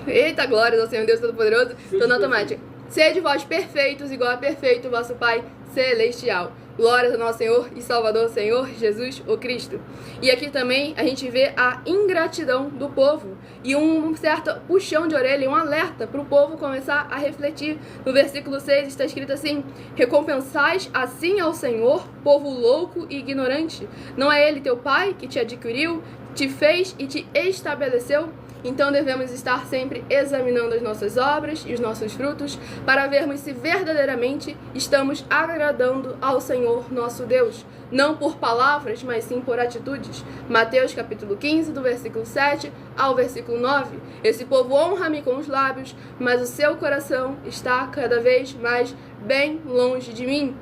Speaker 1: Eita, glória ao Senhor Deus Todo-Poderoso. Estou na automática. Sede vós perfeitos, igual a perfeito vosso Pai Celestial. Glórias ao nosso Senhor e Salvador, Senhor Jesus, o Cristo. E aqui também a gente vê a ingratidão do povo e um certo puxão de orelha, um alerta para o povo começar a refletir. No versículo 6 está escrito assim: recompensais assim ao Senhor, povo louco e ignorante. Não é Ele teu Pai que te adquiriu, te fez e te estabeleceu? Então devemos estar sempre examinando as nossas obras e os nossos frutos para vermos se verdadeiramente estamos agradando ao Senhor nosso Deus, não por palavras, mas sim por atitudes. Mateus capítulo 15, do versículo 7 ao versículo 9. Esse povo honra-me com os lábios, mas o seu coração está cada vez mais bem longe de mim.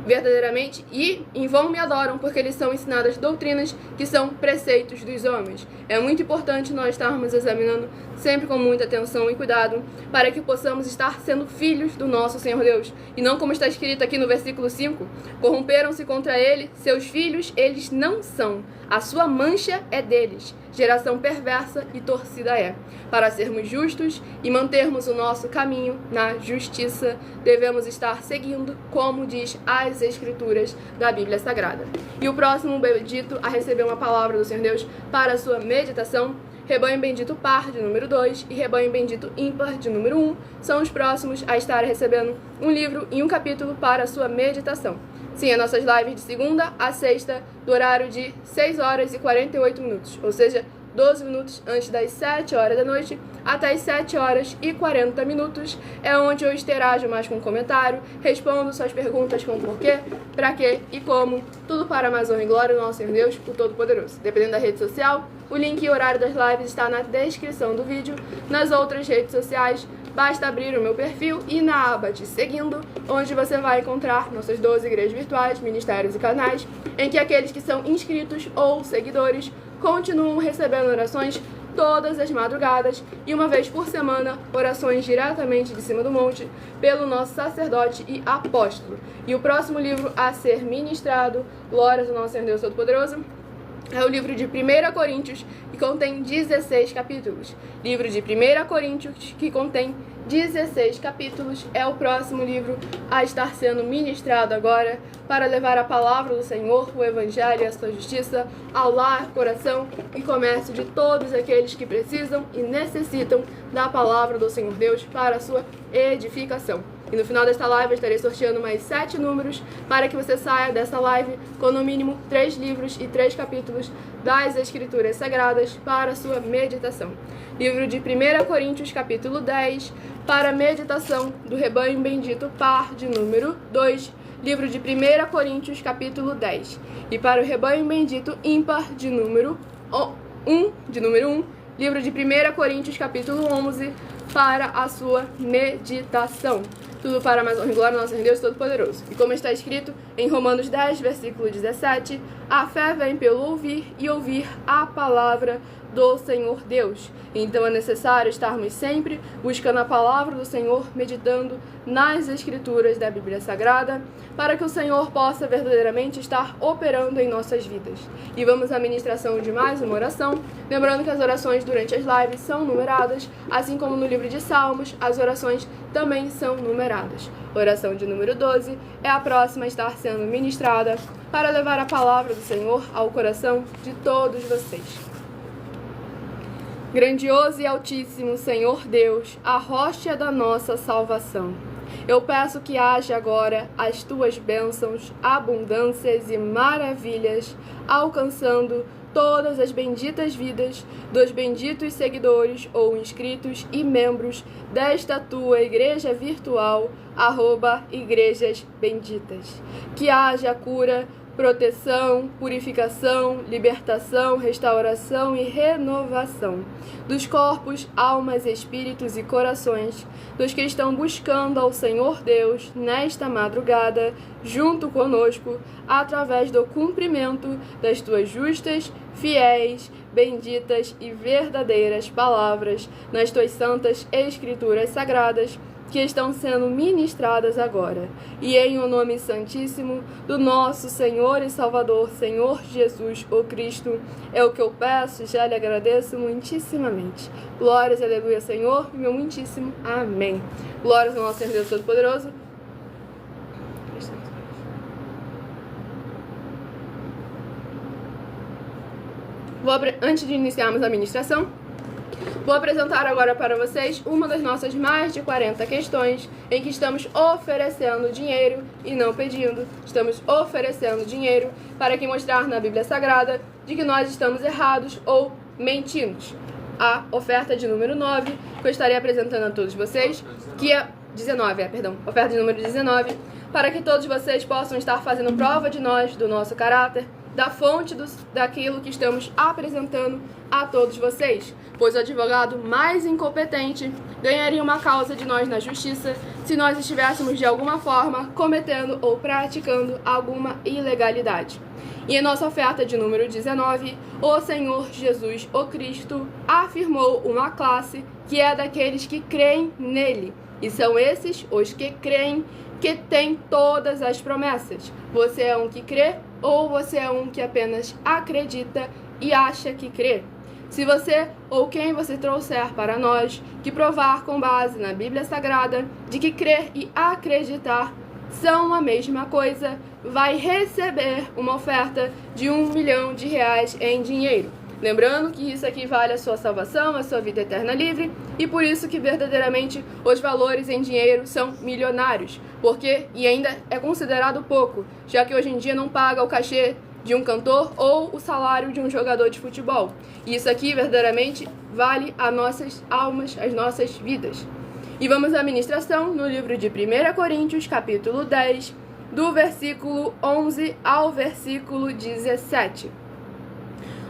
Speaker 1: Verdadeiramente, e em vão me adoram, porque eles são ensinadas doutrinas que são preceitos dos homens. É muito importante nós estarmos examinando sempre com muita atenção e cuidado, para que possamos estar sendo filhos do nosso Senhor Deus. E não como está escrito aqui no versículo 5, corromperam-se contra ele, seus filhos eles não são, a sua mancha é deles, geração perversa e torcida é. Para sermos justos e mantermos o nosso caminho na justiça, devemos estar seguindo, como diz as Escrituras da Bíblia Sagrada. E o próximo bendito a receber uma palavra do Senhor Deus para a sua meditação, rebanho bendito par de número 2 e rebanho bendito ímpar de número 1, são os próximos a estar recebendo um livro e um capítulo para a sua meditação. Sim, as nossas lives de segunda a sexta, do horário de 6 horas e 48 minutos, ou seja, 12 minutos antes das 7 horas da noite até as 7 horas e 40 minutos, é onde eu interajo mais com comentário, respondo suas perguntas com porquê, pra quê e como, tudo para a mais honra e glória do nosso Senhor Deus, o Todo-Poderoso. Dependendo da rede social, o link e horário das lives está na descrição do vídeo. Nas outras redes sociais, basta abrir o meu perfil e na aba de seguindo, onde você vai encontrar nossas 12 igrejas virtuais, ministérios e canais, em que aqueles que são inscritos ou seguidores continuam recebendo orações todas as madrugadas e uma vez por semana, orações diretamente de cima do monte pelo nosso sacerdote e apóstolo. E o próximo livro a ser ministrado, glórias ao nosso Senhor Deus Todo-Poderoso, é o livro de 1 Coríntios, que contém 16 capítulos. Livro de 1 Coríntios, que contém 16 capítulos, é o próximo livro a estar sendo ministrado agora, para levar a palavra do Senhor, o Evangelho e a sua justiça ao lar, coração e comércio de todos aqueles que precisam e necessitam da palavra do Senhor Deus para a sua edificação. E no final desta live eu estarei sorteando mais 7 números para que você saia dessa live com no mínimo 3 livros e 3 capítulos das Escrituras Sagradas para a sua meditação. Livro de 1 Coríntios, capítulo 10, para a meditação do rebanho bendito par de número 2. Livro de 1 Coríntios, capítulo 10. E para o rebanho bendito ímpar de número 1, livro de 1 Coríntios, capítulo 11, para a sua meditação. Tudo para mais honra e glória do nosso Deus Todo-Poderoso. E como está escrito em Romanos 10, versículo 17, a fé vem pelo ouvir e ouvir a palavra do Senhor Deus. Então é necessário estarmos sempre buscando a palavra do Senhor, meditando nas Escrituras da Bíblia Sagrada, para que o Senhor possa verdadeiramente estar operando em nossas vidas. E vamos à ministração de mais uma oração, lembrando que as orações durante as lives são numeradas, assim como no livro de Salmos, as orações também são numeradas. Oração de número 12 é a próxima a estar sendo ministrada para levar a palavra do Senhor ao coração de todos vocês. Grandioso e altíssimo Senhor Deus, a rocha da nossa salvação, eu peço que haja agora as tuas bênçãos, abundâncias e maravilhas, alcançando todas as benditas vidas dos benditos seguidores ou inscritos e membros desta tua igreja virtual, @igrejas benditas. Que haja cura, proteção, purificação, libertação, restauração e renovação dos corpos, almas, espíritos e corações dos que estão buscando ao Senhor Deus nesta madrugada, junto conosco, através do cumprimento das tuas justas, fiéis, benditas e verdadeiras palavras nas tuas santas escrituras sagradas que estão sendo ministradas agora. E em o nome santíssimo do nosso Senhor e Salvador, Senhor Jesus, o Cristo, é o que eu peço e já lhe agradeço muitíssimamente. Glórias, aleluia, Senhor, meu muitíssimo amém. Glórias ao nosso Senhor Deus Todo-Poderoso. Antes de iniciarmos a ministração, vou apresentar agora para vocês uma das nossas mais de 40 questões em que estamos oferecendo dinheiro e não pedindo. Estamos oferecendo dinheiro para que mostrar na Bíblia Sagrada de que nós estamos errados ou mentindo. A oferta de número 9, que eu estarei apresentando a todos vocês, que é 19, oferta de número 19, para que todos vocês possam estar fazendo prova de nós, do nosso caráter, da fonte daquilo que estamos apresentando a todos vocês, pois o advogado mais incompetente ganharia uma causa de nós na justiça se nós estivéssemos de alguma forma cometendo ou praticando alguma ilegalidade. E em nossa oferta de número 19, o Senhor Jesus, o Cristo, afirmou uma classe que é daqueles que creem nele, e são esses os que creem que têm todas as promessas. Você é um que crê ou você é um que apenas acredita e acha que crê? Se você ou quem você trouxer para nós que provar com base na Bíblia Sagrada de que crer e acreditar são a mesma coisa, vai receber uma oferta de R$1 milhão em dinheiro. Lembrando que isso equivale à sua salvação, à sua vida eterna livre, e por isso que verdadeiramente os valores em dinheiro são milionários, e ainda é considerado pouco, já que hoje em dia não paga o cachê de um cantor ou o salário de um jogador de futebol. E isso aqui verdadeiramente vale as nossas almas, as nossas vidas. E vamos à ministração no livro de 1 Coríntios, capítulo 10, do versículo 11 ao versículo 17.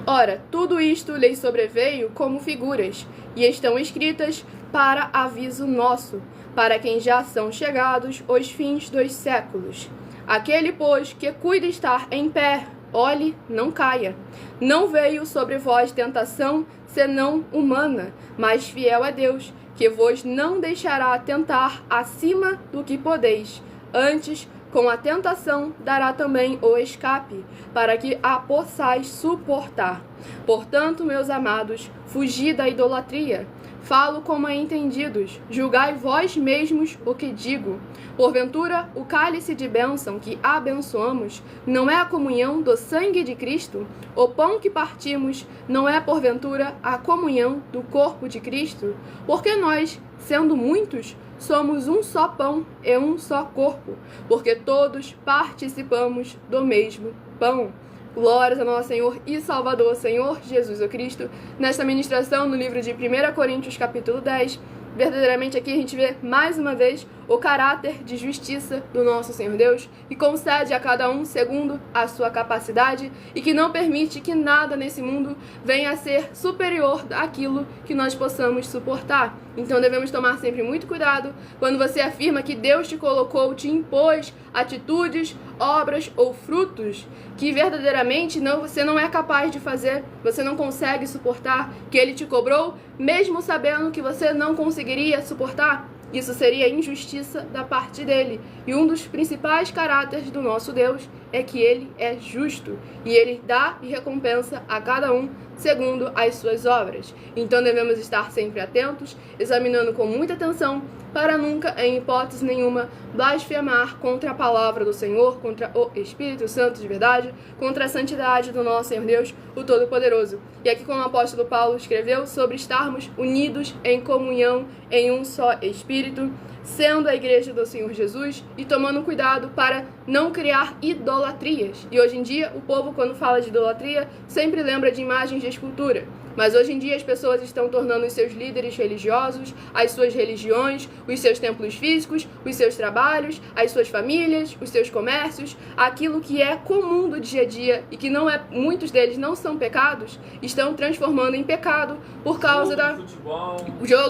Speaker 1: Ora, tudo isto lhes sobreveio como figuras, e estão escritas para aviso nosso, para quem já são chegados os fins dos séculos. Aquele, pois, que cuida estar em pé, olhe, não caia. Não veio sobre vós tentação, senão humana, mas fiel é Deus, que vos não deixará tentar acima do que podeis. Antes, com a tentação, dará também o escape, para que a possais suportar. Portanto, meus amados, fugi da idolatria. Falo como entendidos, julgai vós mesmos o que digo. Porventura, o cálice de bênção que abençoamos não é a comunhão do sangue de Cristo? O pão que partimos não é, porventura, a comunhão do corpo de Cristo? Porque nós, sendo muitos, somos um só pão e um só corpo, porque todos participamos do mesmo pão. Glórias ao nosso Senhor e Salvador, Senhor Jesus o Cristo. Nesta ministração, no livro de 1 Coríntios, capítulo 10, verdadeiramente aqui a gente vê mais uma vez o caráter de justiça do nosso Senhor Deus, que concede a cada um segundo a sua capacidade e que não permite que nada nesse mundo venha a ser superior àquilo que nós possamos suportar. Então devemos tomar sempre muito cuidado quando você afirma que Deus te colocou, te impôs atitudes, obras ou frutos que verdadeiramente você não é capaz de fazer, você não consegue suportar, que Ele te cobrou, mesmo sabendo que você não conseguiria suportar. Isso seria injustiça da parte dele. E um dos principais caráteres do nosso Deus é que ele é justo. E ele dá e recompensa a cada um segundo as suas obras. Então devemos estar sempre atentos, examinando com muita atenção, para nunca, em hipótese nenhuma, blasfemar contra a palavra do Senhor, contra o Espírito Santo de verdade, contra a santidade do nosso Senhor Deus, o Todo-Poderoso. E aqui como o apóstolo Paulo escreveu sobre estarmos unidos em comunhão em um só Espírito, sendo a igreja do Senhor Jesus e tomando cuidado para não criar idolatrias. E hoje em dia, o povo, quando fala de idolatria, sempre lembra de imagens de escultura. Mas hoje em dia as pessoas estão tornando os seus líderes religiosos, as suas religiões, os seus templos físicos, os seus trabalhos, as suas famílias, os seus comércios, aquilo que é comum do dia a dia e que não é, muitos deles não são pecados, estão transformando em pecado por causa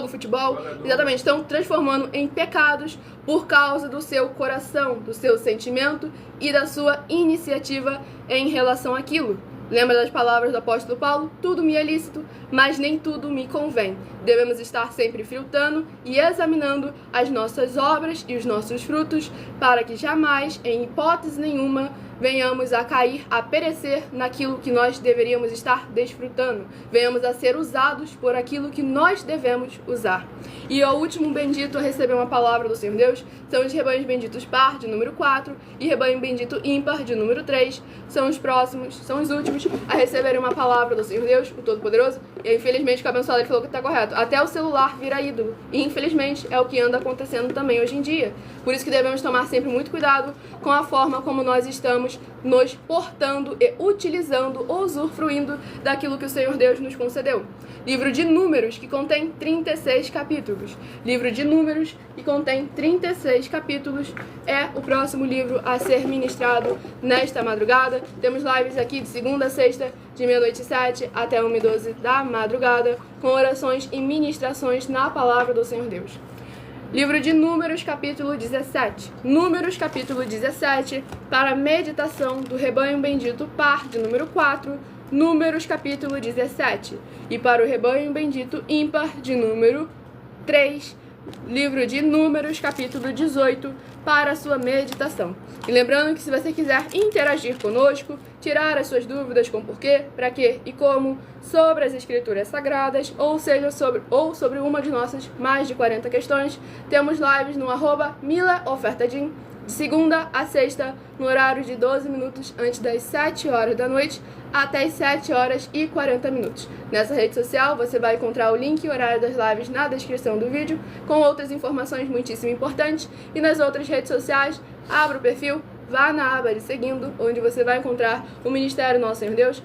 Speaker 1: futebol, exatamente, estão transformando em pecados por causa do seu coração, do seu sentimento e da sua iniciativa em relação àquilo. Lembra das palavras do apóstolo Paulo? Tudo me é lícito, mas nem tudo me convém. Devemos estar sempre filtrando e examinando as nossas obras e os nossos frutos, para que jamais, em hipótese nenhuma, venhamos a cair, a perecer naquilo que nós deveríamos estar desfrutando. Venhamos a ser usados por aquilo que nós devemos usar. E o último bendito a receber uma palavra do Senhor Deus são os rebanhos benditos par, de número 4, e rebanho bendito ímpar, de número 3. São os próximos, são os últimos a receberem uma palavra do Senhor Deus, o Todo-Poderoso. E infelizmente o abençoado ele falou que está correto. Até o celular vira ídolo. E infelizmente é o que anda acontecendo também hoje em dia. Por isso que devemos tomar sempre muito cuidado com a forma como nós estamos nos portando e utilizando ou usufruindo daquilo que o Senhor Deus nos concedeu. Livro de Números, que contém 36 capítulos. Livro de Números, que contém 36 capítulos, é o próximo livro a ser ministrado nesta madrugada. Temos lives aqui de segunda a sexta, de meia-noite e 7 até 1h12 da madrugada, com orações e ministrações na palavra do Senhor Deus. Livro de Números, capítulo 17. Números, capítulo 17, para meditação do rebanho bendito par, de número 4. Números, capítulo 17. E para o rebanho bendito ímpar, de número 3. Livro de Números, capítulo 18, para a sua meditação. E lembrando que se você quiser interagir conosco, tirar as suas dúvidas com porquê, para quê e como, sobre as escrituras sagradas, ou seja, sobre uma de nossas mais de 40 questões, temos lives no @milaofertadim, de segunda a sexta, no horário de 12 minutos antes das 7 horas da noite, até as 7 horas e 40 minutos. Nessa rede social você vai encontrar o link e horário das lives na descrição do vídeo, com outras informações muitíssimo importantes. E nas outras redes sociais, abra o perfil, vá na aba de seguindo, onde você vai encontrar o Ministério Nosso Senhor Deus,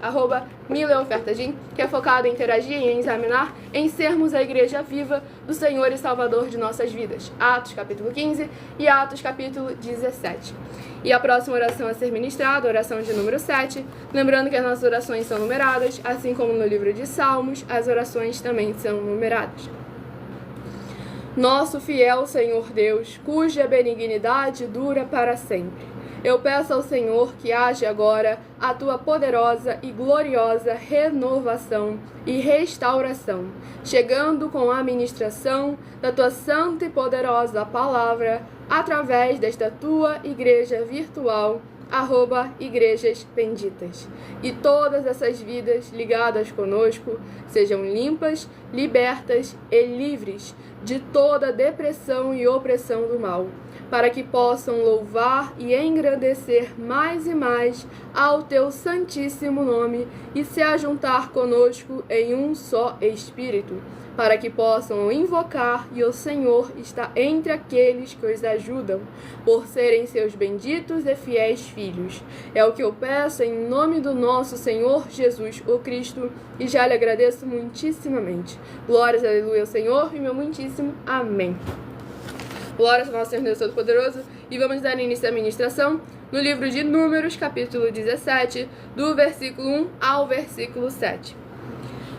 Speaker 1: @milaofertadim, que é focado em interagir e em examinar, em sermos a igreja viva do Senhor e Salvador de nossas vidas. Atos capítulo 15 e Atos capítulo 17. E a próxima oração a ser ministrada, oração de número 7, lembrando que as nossas orações são numeradas, assim como no livro de Salmos, as orações também são numeradas. Nosso fiel Senhor Deus, cuja benignidade dura para sempre, eu peço ao Senhor que haja agora a tua poderosa e gloriosa renovação e restauração, chegando com a ministração da tua santa e poderosa palavra, através desta tua igreja virtual, @igrejas benditas. E todas essas vidas ligadas conosco sejam limpas, libertas e livres de toda depressão e opressão do mal, para que possam louvar e engrandecer mais e mais ao teu santíssimo nome e se ajuntar conosco em um só Espírito, para que possam invocar e o Senhor está entre aqueles que os ajudam, por serem seus benditos e fiéis filhos. É o que eu peço em nome do nosso Senhor Jesus, o Cristo, e já lhe agradeço muitíssimamente. Glórias, aleluia ao Senhor e meu muitíssimo amém. Glórias ao nosso Senhor Deus Todo-Poderoso, e vamos dar início à ministração no livro de Números, capítulo 17, do versículo 1 ao versículo 7.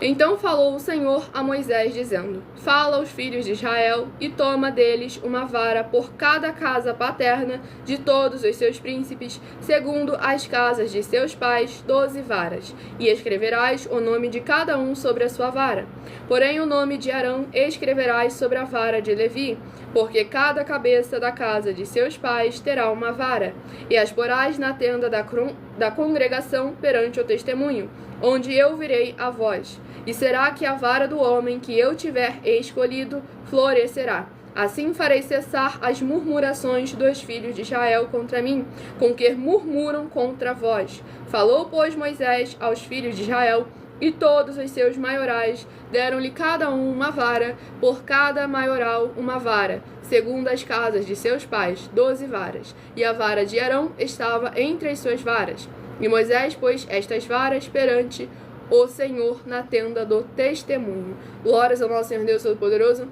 Speaker 1: Então falou o Senhor a Moisés, dizendo: Fala aos filhos de Israel, e toma deles uma vara por cada casa paterna de todos os seus príncipes, segundo as casas de seus pais, 12 varas, e escreverás o nome de cada um sobre a sua vara. Porém o nome de Arão escreverás sobre a vara de Levi, porque cada cabeça da casa de seus pais terá uma vara, e as porás na tenda da congregação perante o testemunho, onde eu virei a vós. E será que a vara do homem que eu tiver escolhido florescerá. Assim farei cessar as murmurações dos filhos de Israel contra mim, com que murmuram contra vós. Falou, pois, Moisés aos filhos de Israel, e todos os seus maiorais deram-lhe cada um uma vara, por cada maioral uma vara, segundo as casas de seus pais, 12 varas. E a vara de Arão estava entre as suas varas. E Moisés pôs estas varas perante o Senhor na tenda do testemunho. Glórias ao nosso Senhor Deus Todo-Poderoso.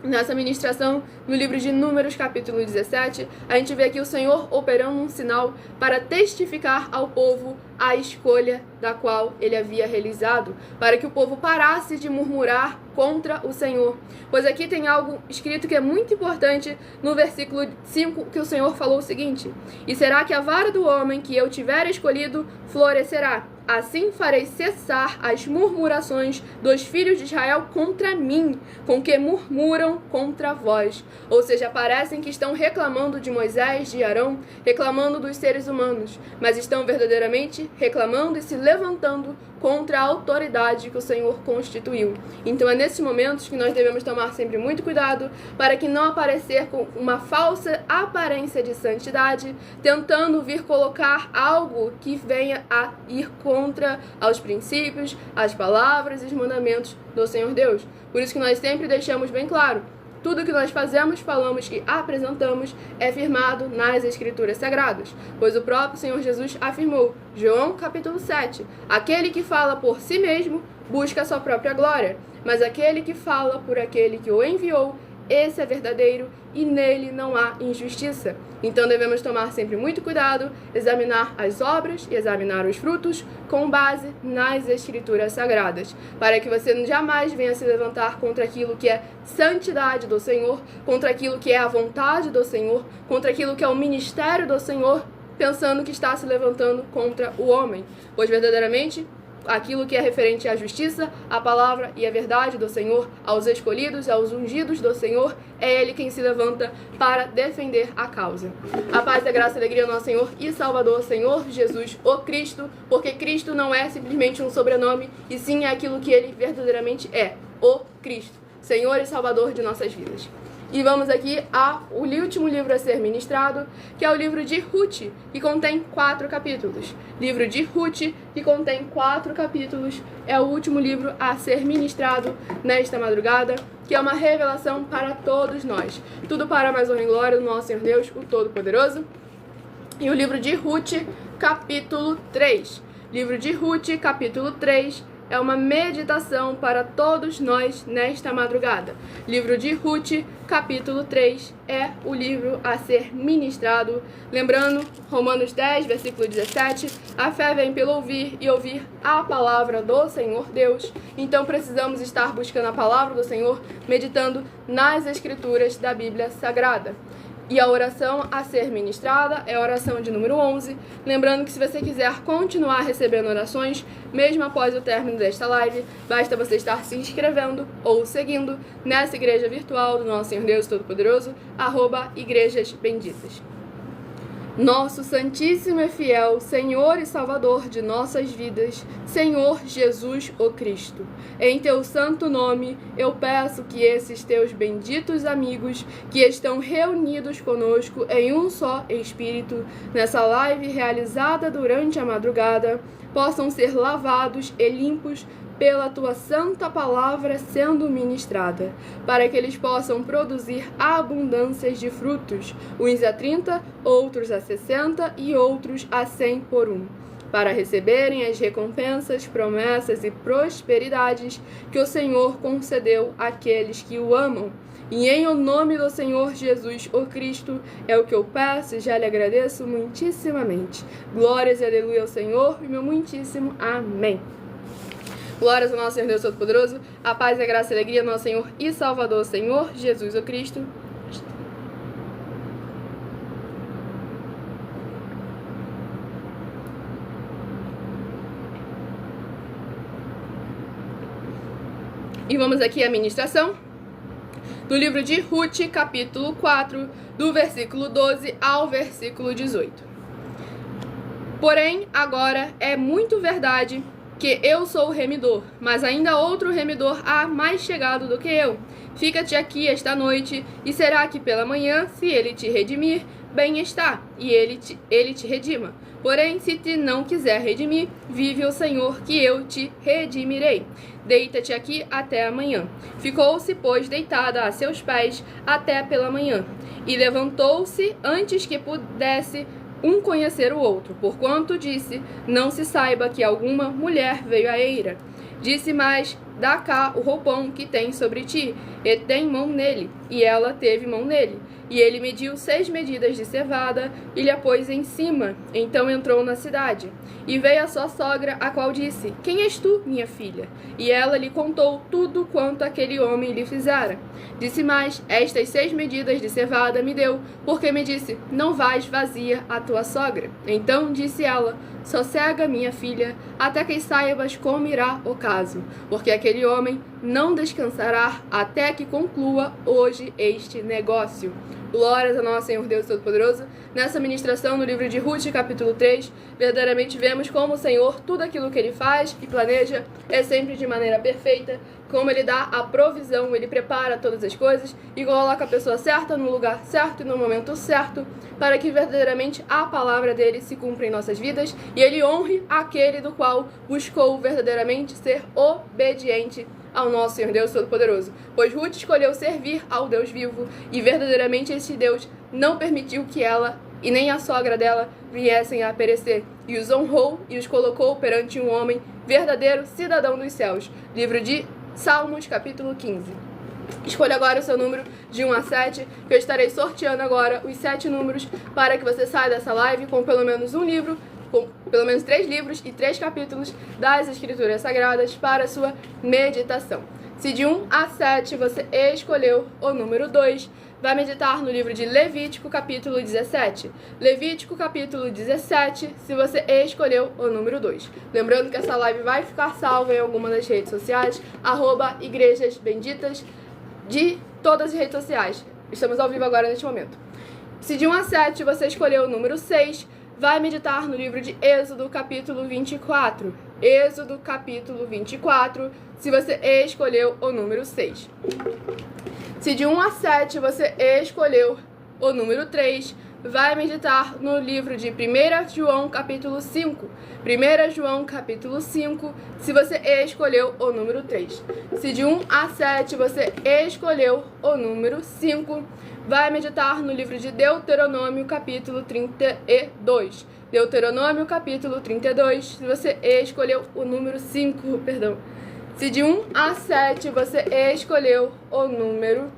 Speaker 1: Nessa ministração, no livro de Números, capítulo 17, a gente vê aqui o Senhor operando um sinal para testificar ao povo a escolha da qual ele havia realizado, para que o povo parasse de murmurar contra o Senhor. Pois aqui tem algo escrito que é muito importante no versículo 5, que o Senhor falou o seguinte: E será que a vara do homem que eu tiver escolhido florescerá. assim farei cessar as murmurações dos filhos de Israel contra mim, com que murmuram contra vós. Ou seja, parecem que estão reclamando de Moisés, de Arão, reclamando dos seres humanos, mas estão verdadeiramente reclamando e se levantando contra a autoridade que o Senhor constituiu. Então é nesses momentos que nós devemos tomar sempre muito cuidado para que não aparecer com uma falsa aparência de santidade, tentando vir colocar algo que venha a ir contra aos princípios, as palavras e os mandamentos do Senhor Deus. Por isso que nós sempre deixamos bem claro: tudo que nós fazemos, falamos e apresentamos é firmado nas Escrituras Sagradas, pois o próprio Senhor Jesus afirmou, João capítulo 7, aquele que fala por si mesmo busca a sua própria glória, mas aquele que fala por aquele que o enviou, esse é verdadeiro e nele não há injustiça. Então devemos tomar sempre muito cuidado, examinar as obras e examinar os frutos com base nas Escrituras Sagradas, para que você jamais venha se levantar contra aquilo que é santidade do Senhor, contra aquilo que é a vontade do Senhor, contra aquilo que é o ministério do Senhor, pensando que está se levantando contra o homem, pois verdadeiramente aquilo que é referente à justiça, à palavra e à verdade do Senhor, aos escolhidos, aos ungidos do Senhor, é Ele quem se levanta para defender a causa. A paz, a graça e a alegria do nosso Senhor e Salvador, Senhor Jesus, o Cristo, porque Cristo não é simplesmente um sobrenome, e sim é aquilo que Ele verdadeiramente é, o Cristo, Senhor e Salvador de nossas vidas. E vamos aqui ao último livro a ser ministrado, que é o livro de Ruth, que contém 4 capítulos. Livro de Ruth, que contém 4 capítulos, é o último livro a ser ministrado nesta madrugada, que é uma revelação para todos nós. Tudo para a mais honra e glória do nosso Senhor Deus, o Todo-Poderoso. E o livro de Ruth, capítulo 3. Livro de Ruth, capítulo 3, é uma meditação para todos nós nesta madrugada. Livro de Ruth, capítulo 3, é o livro a ser ministrado. Lembrando, Romanos 10, versículo 17, a fé vem pelo ouvir e ouvir a palavra do Senhor Deus. Então precisamos estar buscando a palavra do Senhor, meditando nas Escrituras da Bíblia Sagrada. E a oração a ser ministrada é a oração de número 11. Lembrando que se você quiser continuar recebendo orações, mesmo após o término desta live, basta você estar se inscrevendo ou seguindo nessa igreja virtual do nosso Senhor Deus Todo-Poderoso, @Igrejas Benditas. Nosso Santíssimo e Fiel Senhor e Salvador de nossas vidas, Senhor Jesus o Cristo, em Teu santo nome eu peço que esses Teus benditos amigos que estão reunidos conosco em um só Espírito, nessa live realizada durante a madrugada, possam ser lavados e limpos pela Tua santa palavra sendo ministrada, para que eles possam produzir abundâncias de frutos, uns a 30, outros a 60 e outros a 100 por um, para receberem as recompensas, promessas e prosperidades que o Senhor concedeu àqueles que o amam. E em o nome do Senhor Jesus, o Cristo, é o que eu peço e já lhe agradeço muitíssimamente. Glórias e aleluia ao Senhor e meu muitíssimo amém. Glórias ao nosso Senhor Deus Todo-Poderoso, a paz, a graça e a alegria do nosso Senhor e Salvador, Senhor Jesus o Cristo. E vamos aqui à ministração do livro de Ruth, capítulo 4, do versículo 12 ao versículo 18. Porém, agora é muito verdade que eu sou o remidor, mas ainda outro remidor há mais chegado do que eu. Fica-te aqui esta noite, e será que pela manhã, se ele te redimir, bem está, e ele te redima. Porém, se te não quiser redimir, vive o Senhor, que eu te redimirei. Deita-te aqui até amanhã. Ficou-se, pois, deitada a seus pés até pela manhã, e levantou-se antes que pudesse um conhecer o outro, porquanto disse, não se saiba que alguma mulher veio à eira. Disse mais, dá cá o roupão que tem sobre ti, e tem mão nele. E ela teve mão nele. E ele mediu 6 medidas de cevada e lhe a pôs em cima. Então entrou na cidade. E veio a sua sogra, a qual disse: Quem és tu, minha filha? E ela lhe contou tudo quanto aquele homem lhe fizera. Disse mais: Estas 6 medidas de cevada me deu, porque me disse: Não vais vazia a tua sogra. Então disse ela: Sossega, minha filha, até que saibas como irá o caso, porque aquele homem não descansará até que conclua hoje este negócio. Glórias a nosso Senhor Deus Todo-Poderoso. Nessa ministração no livro de Ruth, capítulo 3, verdadeiramente vemos como o Senhor, tudo aquilo que Ele faz e planeja, é sempre de maneira perfeita, como Ele dá a provisão, Ele prepara todas as coisas e coloca a pessoa certa no lugar certo e no momento certo, para que verdadeiramente a palavra dEle se cumpra em nossas vidas e Ele honre aquele do qual buscou verdadeiramente ser obediente ao nosso Senhor Deus Todo-Poderoso. Pois Ruth escolheu servir ao Deus vivo e verdadeiramente esse Deus não permitiu que ela e nem a sogra dela viessem a perecer, e os honrou e os colocou perante um homem verdadeiro cidadão dos céus. Livro de Salmos, capítulo 15. Escolha agora o seu número de 1 a 7, que eu estarei sorteando agora os 7 números para que você saia dessa live com pelo menos um livro, com pelo menos 3 livros e 3 capítulos das Escrituras Sagradas para a sua meditação. Se de 1 a 7 você escolheu o número 2, vai meditar no livro de Levítico, capítulo 17. Levítico, capítulo 17, se você escolheu o número 2. Lembrando que essa live vai ficar salva em alguma das redes sociais, @Igrejas Benditas, de todas as redes sociais. Estamos ao vivo agora neste momento. Se de 1 a 7 você escolheu o número 6, vai meditar no livro de Êxodo, capítulo 24. Êxodo, capítulo 24, se você escolheu o número 6. Se de 1 a 7 você escolheu o número 3, vai meditar no livro de 1 João, capítulo 5. 1 João, capítulo 5, se você escolheu o número 3. Se de 1 a 7 você escolheu o número 5, vai meditar no livro de Deuteronômio, capítulo 32. Deuteronômio, capítulo 32, se você escolheu o número 5, perdão. Se de 1 a 7 você escolheu o número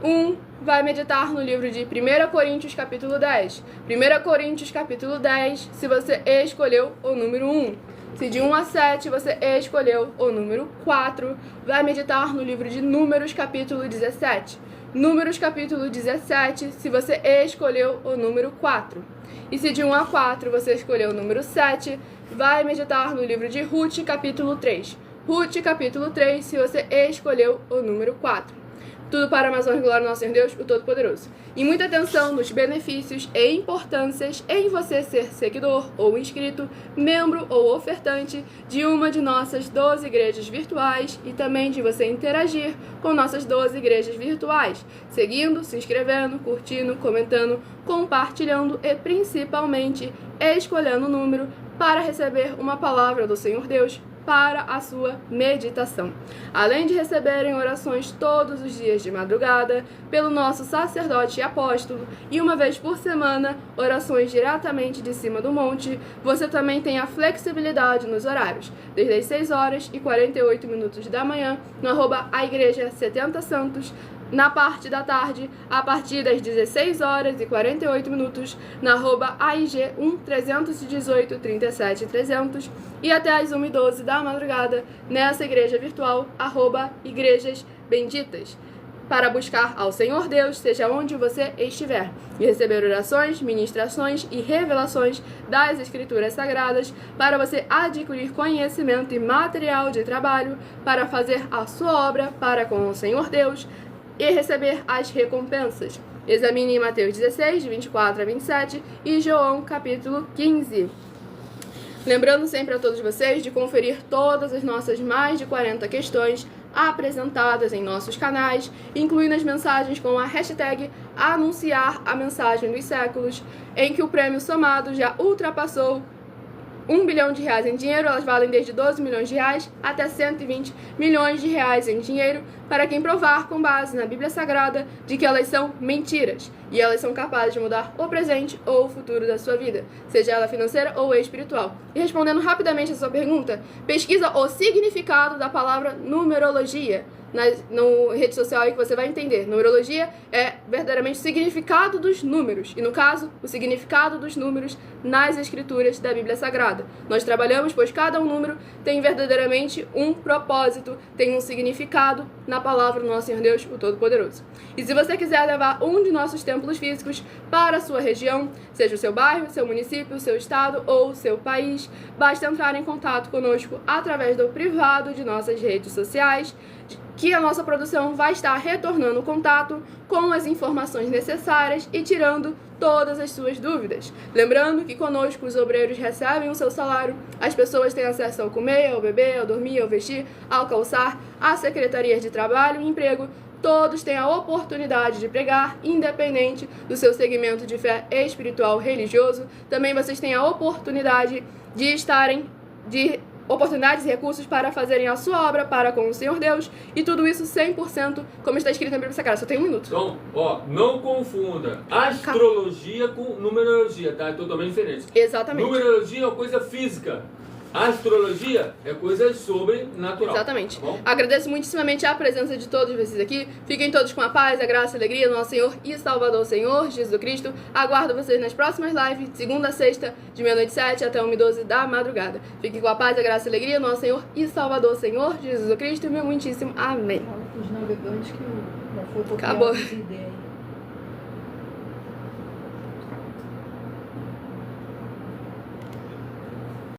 Speaker 1: 1, vai meditar no livro de 1 Coríntios, capítulo 10. 1 Coríntios, capítulo 10, se você escolheu o número 1. Se de 1 a 7 você escolheu o número 4, vai meditar no livro de Números, capítulo 17. Números, capítulo 17, se você escolheu o número 4. E se de 1 a 4 você escolheu o número 7, vai meditar no livro de Ruth, capítulo 3. Ruth, capítulo 3, se você escolheu o número 4. Tudo para mais honra e glória ao nosso Senhor Deus, o Todo-Poderoso. E muita atenção nos benefícios e importâncias em você ser seguidor ou inscrito, membro ou ofertante de uma de nossas 12 igrejas virtuais e também de você interagir com nossas 12 igrejas virtuais, seguindo, se inscrevendo, curtindo, comentando, compartilhando e principalmente escolhendo o número para receber uma palavra do Senhor Deus para a sua meditação. Além de receberem orações todos os dias de madrugada pelo nosso sacerdote e apóstolo e uma vez por semana orações diretamente de cima do monte, você também tem a flexibilidade nos horários, desde as 6 horas e 48 minutos da manhã no @a igreja 70 Santos, na parte da tarde, a partir das 16 horas e 48 minutos, na @AIG 1318 37 300 e até as 1h12 da madrugada, nessa igreja virtual, @Igrejas Benditas, para buscar ao Senhor Deus, seja onde você estiver, e receber orações, ministrações e revelações das Escrituras Sagradas, para você adquirir conhecimento e material de trabalho, para fazer a sua obra para com o Senhor Deus, e receber as recompensas. Examine Mateus 16, de 24 a 27 e João, capítulo 15. Lembrando sempre a todos vocês de conferir todas as nossas mais de 40 questões apresentadas em nossos canais, incluindo as mensagens com a hashtag Anunciar a Mensagem dos Séculos, em que o prêmio somado já ultrapassou R$1 bilhão em dinheiro. Elas valem desde 12 milhões de reais até 120 milhões de reais em dinheiro, para quem provar com base na Bíblia Sagrada de que elas são mentiras e elas são capazes de mudar o presente ou o futuro da sua vida, seja ela financeira ou espiritual. E respondendo rapidamente a sua pergunta, pesquisa o significado da palavra numerologia. no rede social aí que você vai entender. Numerologia é verdadeiramente o significado dos números. E no caso, o significado dos números nas escrituras da Bíblia Sagrada. Nós trabalhamos, pois cada um número tem verdadeiramente um propósito, tem um significado na palavra do nosso Senhor Deus, o Todo-Poderoso. E se você quiser levar um de nossos templos físicos para a sua região, seja o seu bairro, seu município, seu estado ou seu país, basta entrar em contato conosco através do privado de nossas redes sociais, que a nossa produção vai estar retornando o contato com as informações necessárias e tirando todas as suas dúvidas. Lembrando que conosco os obreiros recebem o seu salário, as pessoas têm acesso ao comer, ao beber, ao dormir, ao vestir, ao calçar, às secretarias de trabalho e emprego. Todos têm a oportunidade de pregar, independente do seu segmento de fé espiritual religioso. Também vocês têm a oportunidade oportunidades e recursos para fazerem a sua obra para com o Senhor Deus, e tudo isso 100%, como está escrito na Bíblia Sagrada. Só tem 1 minuto.
Speaker 2: Então, não confunda astrologia com numerologia, tá? É totalmente diferente.
Speaker 1: Exatamente.
Speaker 2: Numerologia é uma coisa física. Astrologia é coisa sobrenatural.
Speaker 1: Exatamente.
Speaker 2: Tá bom?
Speaker 1: Agradeço muitíssimamente a presença de todos vocês aqui. Fiquem todos com a paz, a graça e a alegria do nosso Senhor e Salvador Senhor Jesus Cristo. Aguardo vocês nas próximas lives, de segunda a sexta, de meia-noite 7 até 1h12 da madrugada. Fiquem com a paz, a graça e a alegria do nosso Senhor e Salvador Senhor Jesus Cristo. Meu muitíssimo amém.
Speaker 3: Fala com os navegantes que já foi copiado
Speaker 1: Acabou.
Speaker 3: essa ideia aí.